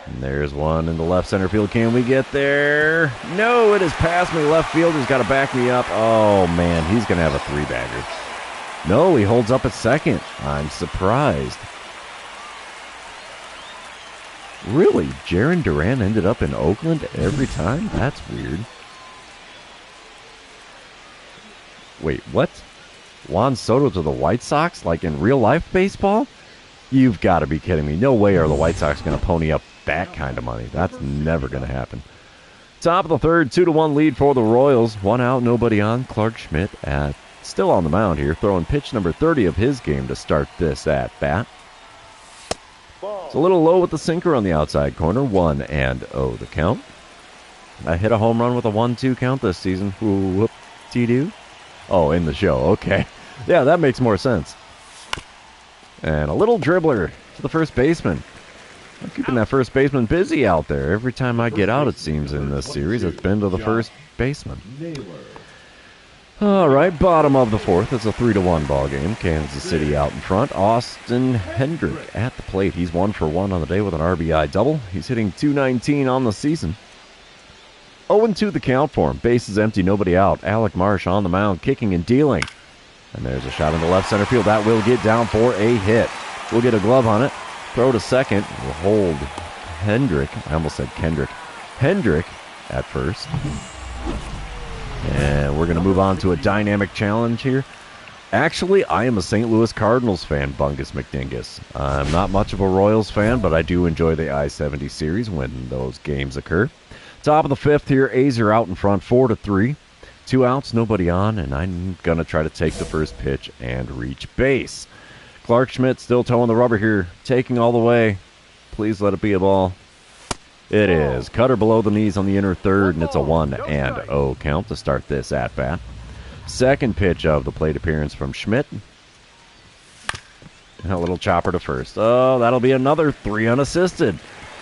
And there's one in the left center field. Can we get there? No, it is past me. Left fielder's got to back me up. Oh, man, he's going to have a 3-bagger. No, he holds up at second. I'm surprised. Really? Jarren Duran ended up in Oakland every time? That's weird. Wait, what? Juan Soto to the White Sox? Like in real-life baseball? You've got to be kidding me. No way are the White Sox going to pony up that kind of money. That's never going to happen. Top of the third, 2-1 lead for the Royals. 1 out, nobody on. Clark Schmidt still on the mound here, throwing pitch number 30 of his game to start this at-bat. It's a little low with the sinker on the outside corner. 1-0 the count. I hit a home run with a 1-2 count this season. Whoop-de-doo. Oh, in the show. Okay. Yeah, that makes more sense. And a little dribbler to the first baseman. I'm keeping that first baseman busy out there. Every time I get out, it seems, in this series, it's been to the first baseman. All right, bottom of the fourth. It's a 3-1 ball game. Kansas City out in front. Austin Hendrick at the plate. He's 1 for 1 on the day with an RBI double. He's hitting .219 on the season. 0-2 the count for him. Bases empty, nobody out. Alec Marsh on the mound, kicking and dealing. And there's a shot in the left center field. That will get down for a hit. We'll get a glove on it. Throw to second. We'll hold Hendrick. I almost said Kendrick. Hendrick at first. And we're going to move on to a dynamic challenge here. Actually, I am a St. Louis Cardinals fan, Bungus McDingus. I'm not much of a Royals fan, but I do enjoy the I-70 series when those games occur. Top of the fifth here, A's are out in front, 4-3. 2 outs, nobody on, and I'm going to try to take the first pitch and reach base. Clark Schmidt still towing the rubber here, taking all the way. Please let it be a ball. It is. Cutter below the knees on the inner third, and it's a 1-0 count to start this at-bat. Second pitch of the plate appearance from Schmidt. And a little chopper to first. Oh, that'll be another 3 unassisted.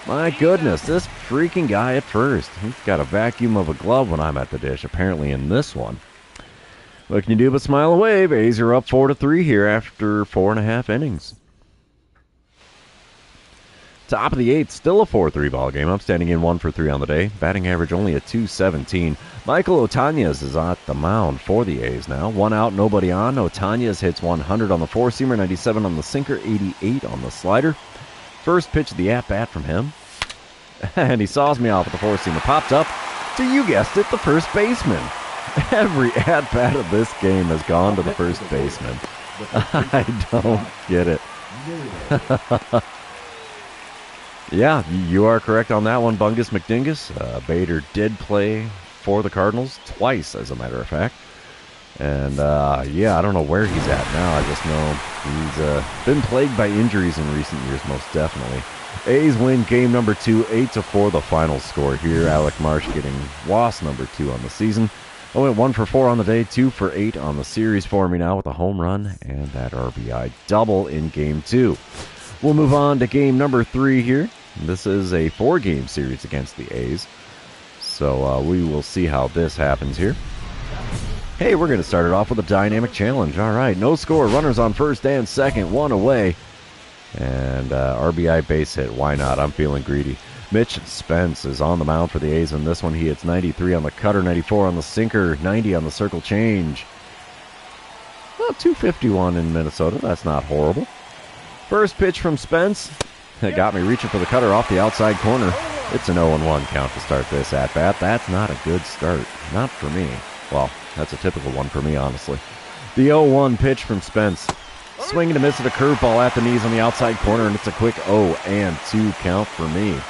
My goodness, this freaking guy at first. He's got a vacuum of a glove when I'm at the dish, apparently in this one. What can you do but smile and wave? A's are up 4-3 here after 4.5 innings. Top of the eighth, still a 4-3 ball game. I'm standing in 1 for 3 on the day. Batting average only a .217. Michael Otañez is at the mound for the A's now. 1 out, nobody on. Otañez hits 100 on the four-seamer, 97 on the sinker, 88 on the slider. First pitch of the at-bat from him. And he saws me off with the four-seamer. Popped up to, you guessed it, the first baseman. Every at-bat of this game has gone to the first baseman. I don't get it. Yeah, you are correct on that one, Bungus McDingus. Bader did play for the Cardinals twice, as a matter of fact. And, yeah, I don't know where he's at now. I just know he's been plagued by injuries in recent years, most definitely. A's win game number 2, 8-4, the final score here. Alec Marsh getting loss number 2 on the season. I went 1 for 4 on the day, 2 for 8 on the series for me now with a home run and that RBI double in game 2. We'll move on to game number 3 here. This is a 4-game series against the A's. So we will see how this happens here. Hey, we're going to start it off with a dynamic challenge. All right, no score. Runners on first and second, 1 away. And RBI base hit. Why not? I'm feeling greedy. Mitch Spence is on the mound for the A's in this one. He hits 93 on the cutter, 94 on the sinker, 90 on the circle change. Well, 251 in Minnesota. That's not horrible. First pitch from Spence. It got me reaching for the cutter off the outside corner. It's an 0-1 count to start this at-bat. That's not a good start. Not for me. Well, that's a typical one for me, honestly. The 0-1 pitch from Spence. Swing and a miss at a curveball at the knees on the outside corner, and it's a quick 0-2 count for me.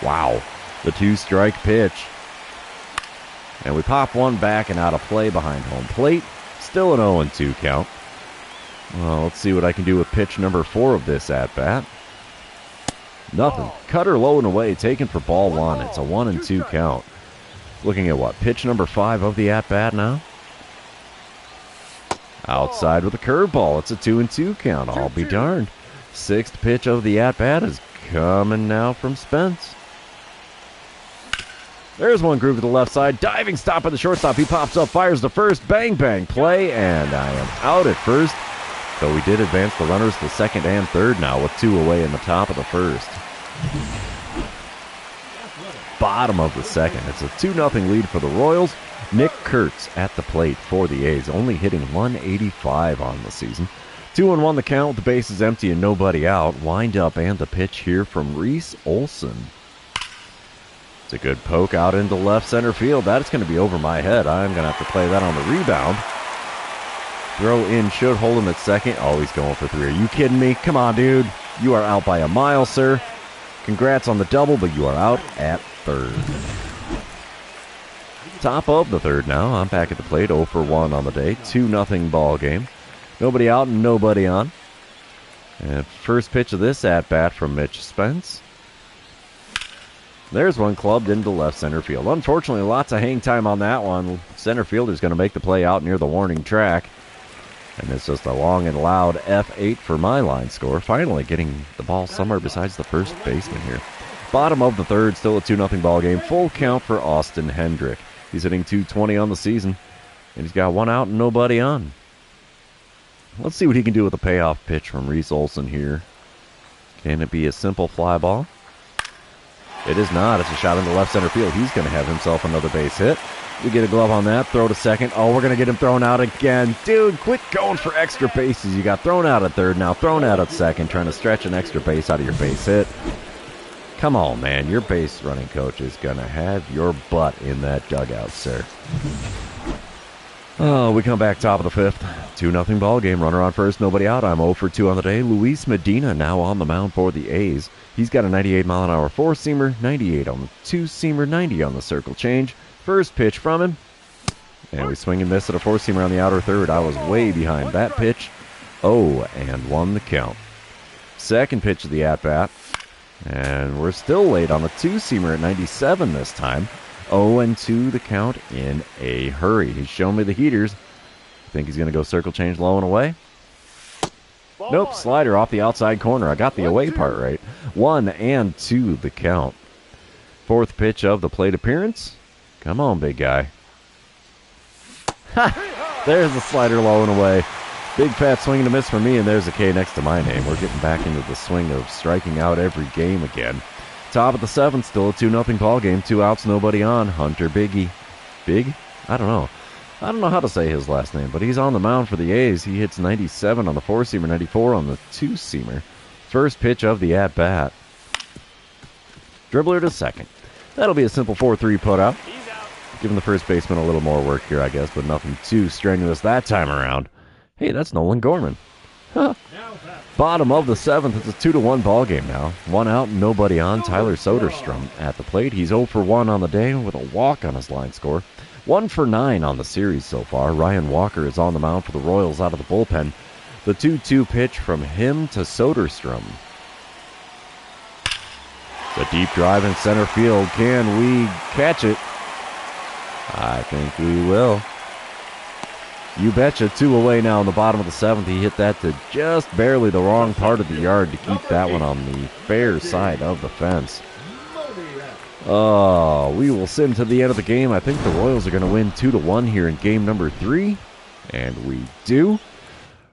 Wow. The 2-strike pitch. And we pop one back and out of play behind home plate. Still an 0-2 count. Well, let's see what I can do with pitch number 4 of this at-bat. Nothing. Cutter low and away, taken for ball 1. It's a 1-2 count. Looking at what? Pitch number 5 of the at-bat now. Outside with a curveball. It's a 2-2 count. I'll be darned. Sixth pitch of the at-bat is coming now from Spence. There's one groove to the left side. Diving stop at the shortstop. He pops up, fires to first. Bang, bang, play, and I am out at first. So we did advance the runners to second and third now with 2 away in the top of the first. Bottom of the second. It's a 2-0 lead for the Royals. Nick Kurtz at the plate for the A's, only hitting 185 on the season. 2-1 the count with the bases empty and nobody out. Wind up and the pitch here from Reese Olson. It's a good poke out into left center field. That's going to be over my head. I'm going to have to play that on the rebound. Throw in should hold him at second. Oh, he's going for 3. Are you kidding me? Come on, dude. You are out by a mile, sir. Congrats on the double, but you are out at third. Top of the third now. I'm back at the plate. 0 for 1 on the day. 2-0 ball game. Nobody out and nobody on. And first pitch of this at-bat from Mitch Spence. There's one clubbed into left center field. Unfortunately, lots of hang time on that one. Center fielder's going to make the play out near the warning track. And it's just a long and loud F8 for my line score. Finally getting the ball somewhere besides the first baseman here. Bottom of the third, still a 2-0 ball game. Full count for Austin Hendrick. He's hitting .220 on the season. And he's got 1 out and nobody on. Let's see what he can do with a payoff pitch from Reese Olson here. Can it be a simple fly ball? It is not. It's a shot into left center field. He's going to have himself another base hit. We get a glove on that. Throw to second. Oh, we're going to get him thrown out again. Dude, quit going for extra bases. You got thrown out at third, now thrown out at second, trying to stretch an extra base out of your base hit. Come on, man. Your base running coach is going to have your butt in that dugout, sir. Oh, we come back top of the fifth. 2-0 ball game. Runner on first, nobody out. I'm 0 for 2 on the day. Luis Medina now on the mound for the A's. He's got a 98-mile-an-hour four-seamer, 98 on the two-seamer, 90 on the circle change. First pitch from him. And we swing and miss at a four-seamer on the outer third. I was way behind that pitch. 0-1 the count. Second pitch of the at-bat. And we're still late on the two-seamer at 97 this time. 0-2 the count in a hurry. He's shown me the heaters. Think he's going to go circle change low and away? Nope, slider off the outside corner. I got the away part right. 1-2 the count. Fourth pitch of the plate appearance. Come on, big guy. Ha! There's the slider low and away. Big fat swing and a miss for me, and there's a K next to my name. We're getting back into the swing of striking out every game again. Top of the seventh, still a 2-0 ball game. 2 outs, nobody on. Hunter Biggie. Big? I don't know. I don't know how to say his last name, but he's on the mound for the A's. He hits 97 on the four-seamer, 94 on the two-seamer. First pitch of the at-bat. Dribbler to second. That'll be a simple 4-3 put-out. Giving the first baseman a little more work here, I guess, but nothing too strenuous that time around. Hey, that's Nolan Gorman. Huh. Bottom of the seventh. It's a 2-1 ball game now. 1 out, nobody on. Tyler Soderstrom at the plate. He's 0 for 1 on the day with a walk on his line score. 1 for 9 on the series so far. Ryan Walker is on the mound for the Royals out of the bullpen. The 2-2 pitch from him to Soderstrom. The deep drive in center field. Can we catch it? I think we will. You betcha. 2 away now in the bottom of the seventh. He hit that to just barely the wrong part of the yard to keep that one on the fair side of the fence. Oh, we will sim to the end of the game. I think the Royals are going to win 2-1 here in game number 3. And we do.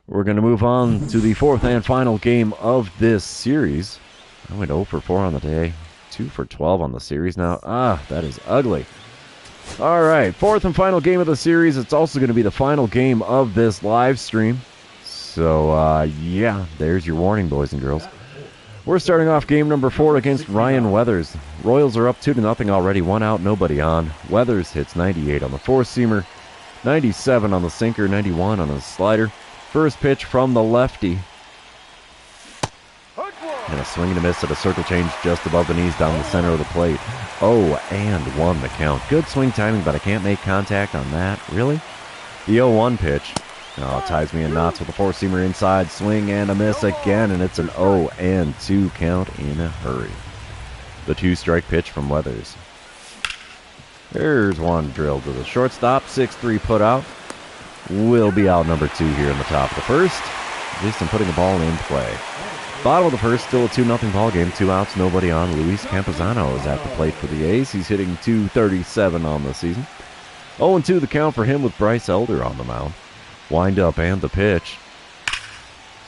We're going to move on to the fourth and final game of this series. I went 0 for 4 on the day. 2 for 12 on the series now. That is ugly. All right, fourth and final game of the series. It's also going to be the final game of this live stream. So, yeah, there's your warning, boys and girls. We're starting off game number 4 against Ryan Weathers. Royals are up 2-0 already. 1 out, nobody on. Weathers hits 98 on the four-seamer, 97 on the sinker, 91 on the slider. First pitch from the lefty. And a swing and a miss at a circle change just above the knees down the center of the plate. 0-1 the count. Good swing timing, but I can't make contact on that. Really? The 0-1 pitch. Oh, ties me in knots with a four-seamer inside. Swing and a miss again, and it's an 0-2 count in a hurry. The 2-strike pitch from Weathers. There's one drilled to the shortstop. 6-3 put out. Will be out number 2 here in the top of the first. At least I'm putting the ball in play. Bottom of the first, still a 2-0 ball game. 2 outs, nobody on. Luis Campuzano is at the plate for the A's. He's hitting .237 on the season. 0-2 the count for him with Bryce Elder on the mound. Wind up and the pitch.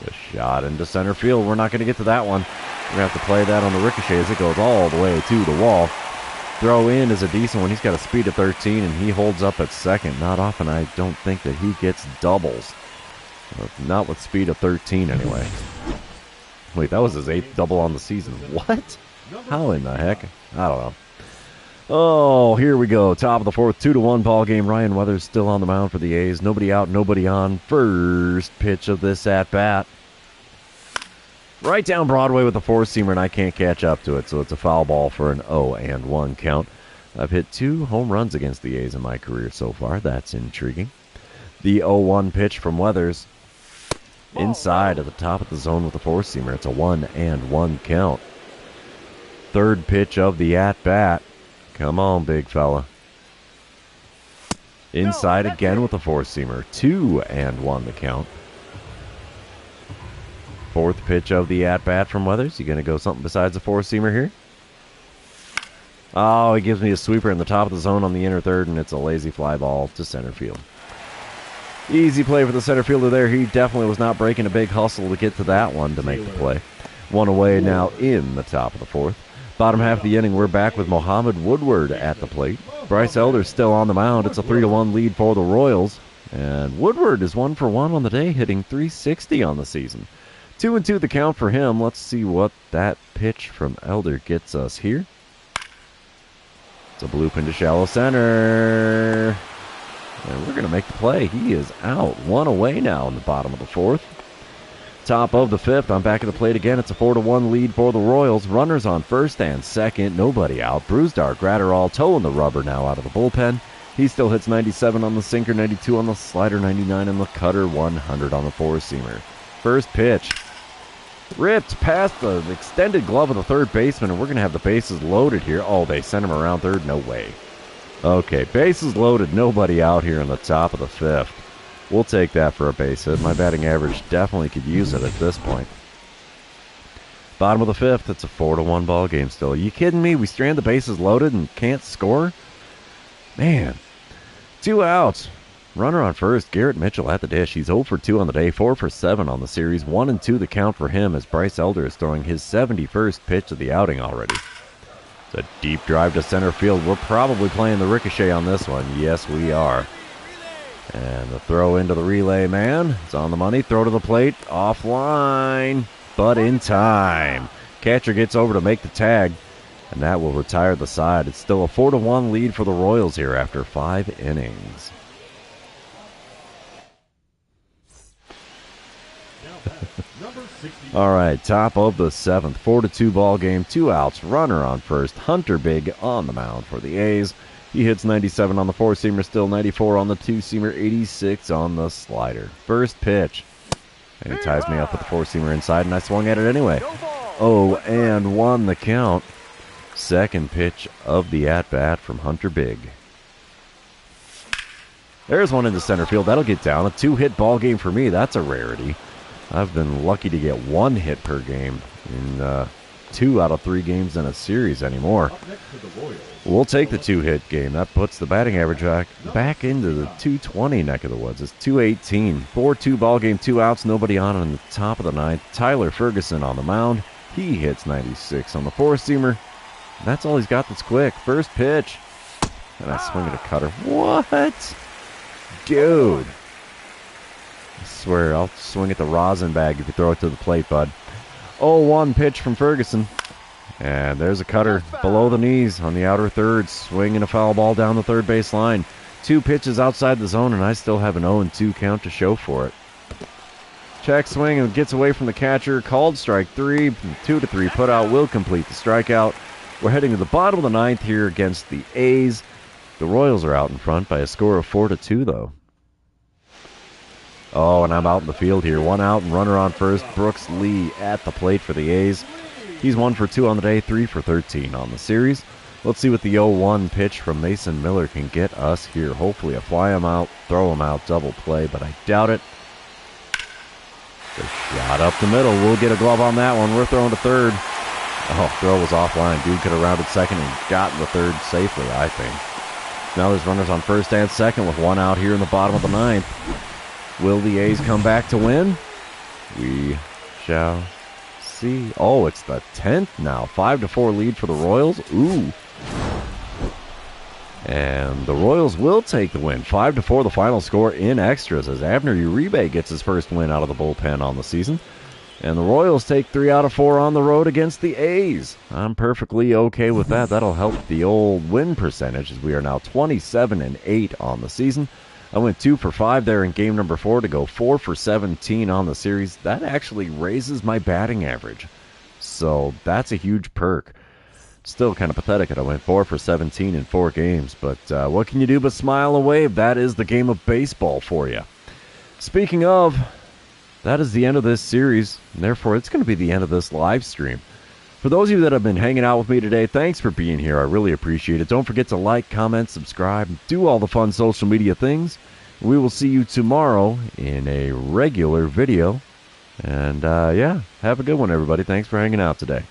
It's a shot into center field. We're not going to get to that one. We're going to have to play that on the ricochet as it goes all the way to the wall. Throw in is a decent one. He's got a speed of 13, and he holds up at second. Not often, I don't think, that he gets doubles. Not with speed of 13, anyway. Wait, that was his 8th double on the season. What? How in the heck? I don't know. Oh, here we go. Top of the fourth, 2-1 ball game. Ryan Weathers still on the mound for the A's. Nobody out, nobody on. First pitch of this at-bat. Right down Broadway with a four-seamer, and I can't catch up to it, so it's a foul ball for an 0-1 count. I've hit 2 home runs against the A's in my career so far. That's intriguing. The 0-1 pitch from Weathers. Inside at the top of the zone with a four-seamer. It's a 1-1 count. Third pitch of the at-bat. Come on, big fella. Inside again with a four-seamer. 2-1 the count. Fourth pitch of the at-bat from Weathers. You going to go something besides a four-seamer here? Oh, he gives me a sweeper in the top of the zone on the inner third, and it's a lazy fly ball to center field. Easy play for the center fielder there. He definitely was not breaking a big hustle to get to that one to make the play. One away now in the top of the fourth. Bottom half of the inning, we're back with Mohamed Woodward at the plate. Bryce Elder's still on the mound. It's a 3-1 lead for the Royals. And Woodward is 1 for 1 on the day, hitting .360 on the season. 2-2 the count for him. Let's see what that pitch from Elder gets us here. It's a bloop into shallow center. And we're going to make the play. He is out. One away now in the bottom of the fourth. Top of the fifth. I'm back at the plate again. It's a 4-1 lead for the Royals. Runners on first and second. Nobody out. Brusdar Gratterall toeing the rubber now out of the bullpen. He still hits 97 on the sinker, 92 on the slider, 99 on the cutter, 100 on the four-seamer. First pitch. Ripped past the extended glove of the third baseman, and we're going to have the bases loaded here. Oh, they sent him around third? No way. Okay, bases loaded, nobody out here in the top of the fifth. We'll take that for a base hit. My batting average definitely could use it at this point. Bottom of the fifth, it's a 4-1 ball game still. Are you kidding me? We strand the bases loaded and can't score? Man. 2 outs. Runner on first, Garrett Mitchell at the dish. He's 0 for 2 on the day, 4 for 7 on the series. 1-2 the count for him as Bryce Elder is throwing his 71st pitch of the outing already. It's a deep drive to center field. We're probably playing the ricochet on this one. Yes, we are. And the throw into the relay man. It's on the money. Throw to the plate. Offline. But in time. Catcher gets over to make the tag. And that will retire the side. It's still a 4-1 lead for the Royals here after 5 innings. All right, top of the seventh, 4-2 ball game, 2 outs, runner on first. Hunter Big on the mound for the A's. He hits 97 on the four-seamer, still 94 on the two-seamer, 86 on the slider. First pitch, and he ties me up with the four-seamer inside, and I swung at it anyway. 0-1 the count. Second pitch of the at-bat from Hunter Big. There's one into center field. That'll get down. A 2-hit ball game for me. That's a rarity. I've been lucky to get 1 hit per game in 2 out of 3 games in a series anymore. We'll take the 2-hit game. That puts the batting average back into the 220 neck of the woods. It's 218. 4-2 ball game, 2 outs, nobody on in the top of the ninth. Tyler Ferguson on the mound. He hits 96 on the four-seamer. That's all he's got that's quick. First pitch. And I swing at a cutter. What? Dude. I swear, I'll swing at the rosin bag if you throw it to the plate, bud. 0-1 pitch from Ferguson. And there's a cutter below the knees on the outer third. Swinging a foul ball down the third base line. 2 pitches outside the zone, and I still have an 0-2 count to show for it. Check swing and gets away from the catcher. Called strike 3. 2-3 put out will complete the strikeout. We're heading to the bottom of the ninth here against the A's. The Royals are out in front by a score of 4-2, though. Oh, and I'm out in the field here. 1 out and runner on first. Brooks Lee at the plate for the A's. He's 1 for 2 on the day, 3 for 13 on the series. Let's see what the 0-1 pitch from Mason Miller can get us here. Hopefully a fly him out, throw him out, double play, but I doubt it. The shot up the middle. We'll get a glove on that one. We're throwing to third. Oh, throw was offline. Dude could have rounded second and gotten the third safely, I think. Now there's runners on first and second with one out here in the bottom of the ninth. Will the A's come back to win? We shall see. Oh, it's the 10th now. 5-4 lead for the Royals. Ooh. And the Royals will take the win. 5-4 the final score in extras as Abner Uribe gets his first win out of the bullpen on the season. And the Royals take 3 out of 4 on the road against the A's. I'm perfectly okay with that. That'll help the old win percentage as we are now 27-8 on the season. I went 2 for 5 there in game number 4 to go 4 for 17 on the series. That actually raises my batting average. So that's a huge perk. Still kind of pathetic that I went 4 for 17 in 4 games. But what can you do but smile and wave? That is the game of baseball for you. Speaking of, that is the end of this series. And therefore, it's going to be the end of this live stream. For those of you that have been hanging out with me today, thanks for being here. I really appreciate it. Don't forget to like, comment, subscribe, do all the fun social media things. We will see you tomorrow in a regular video. And yeah, have a good one, everybody. Thanks for hanging out today.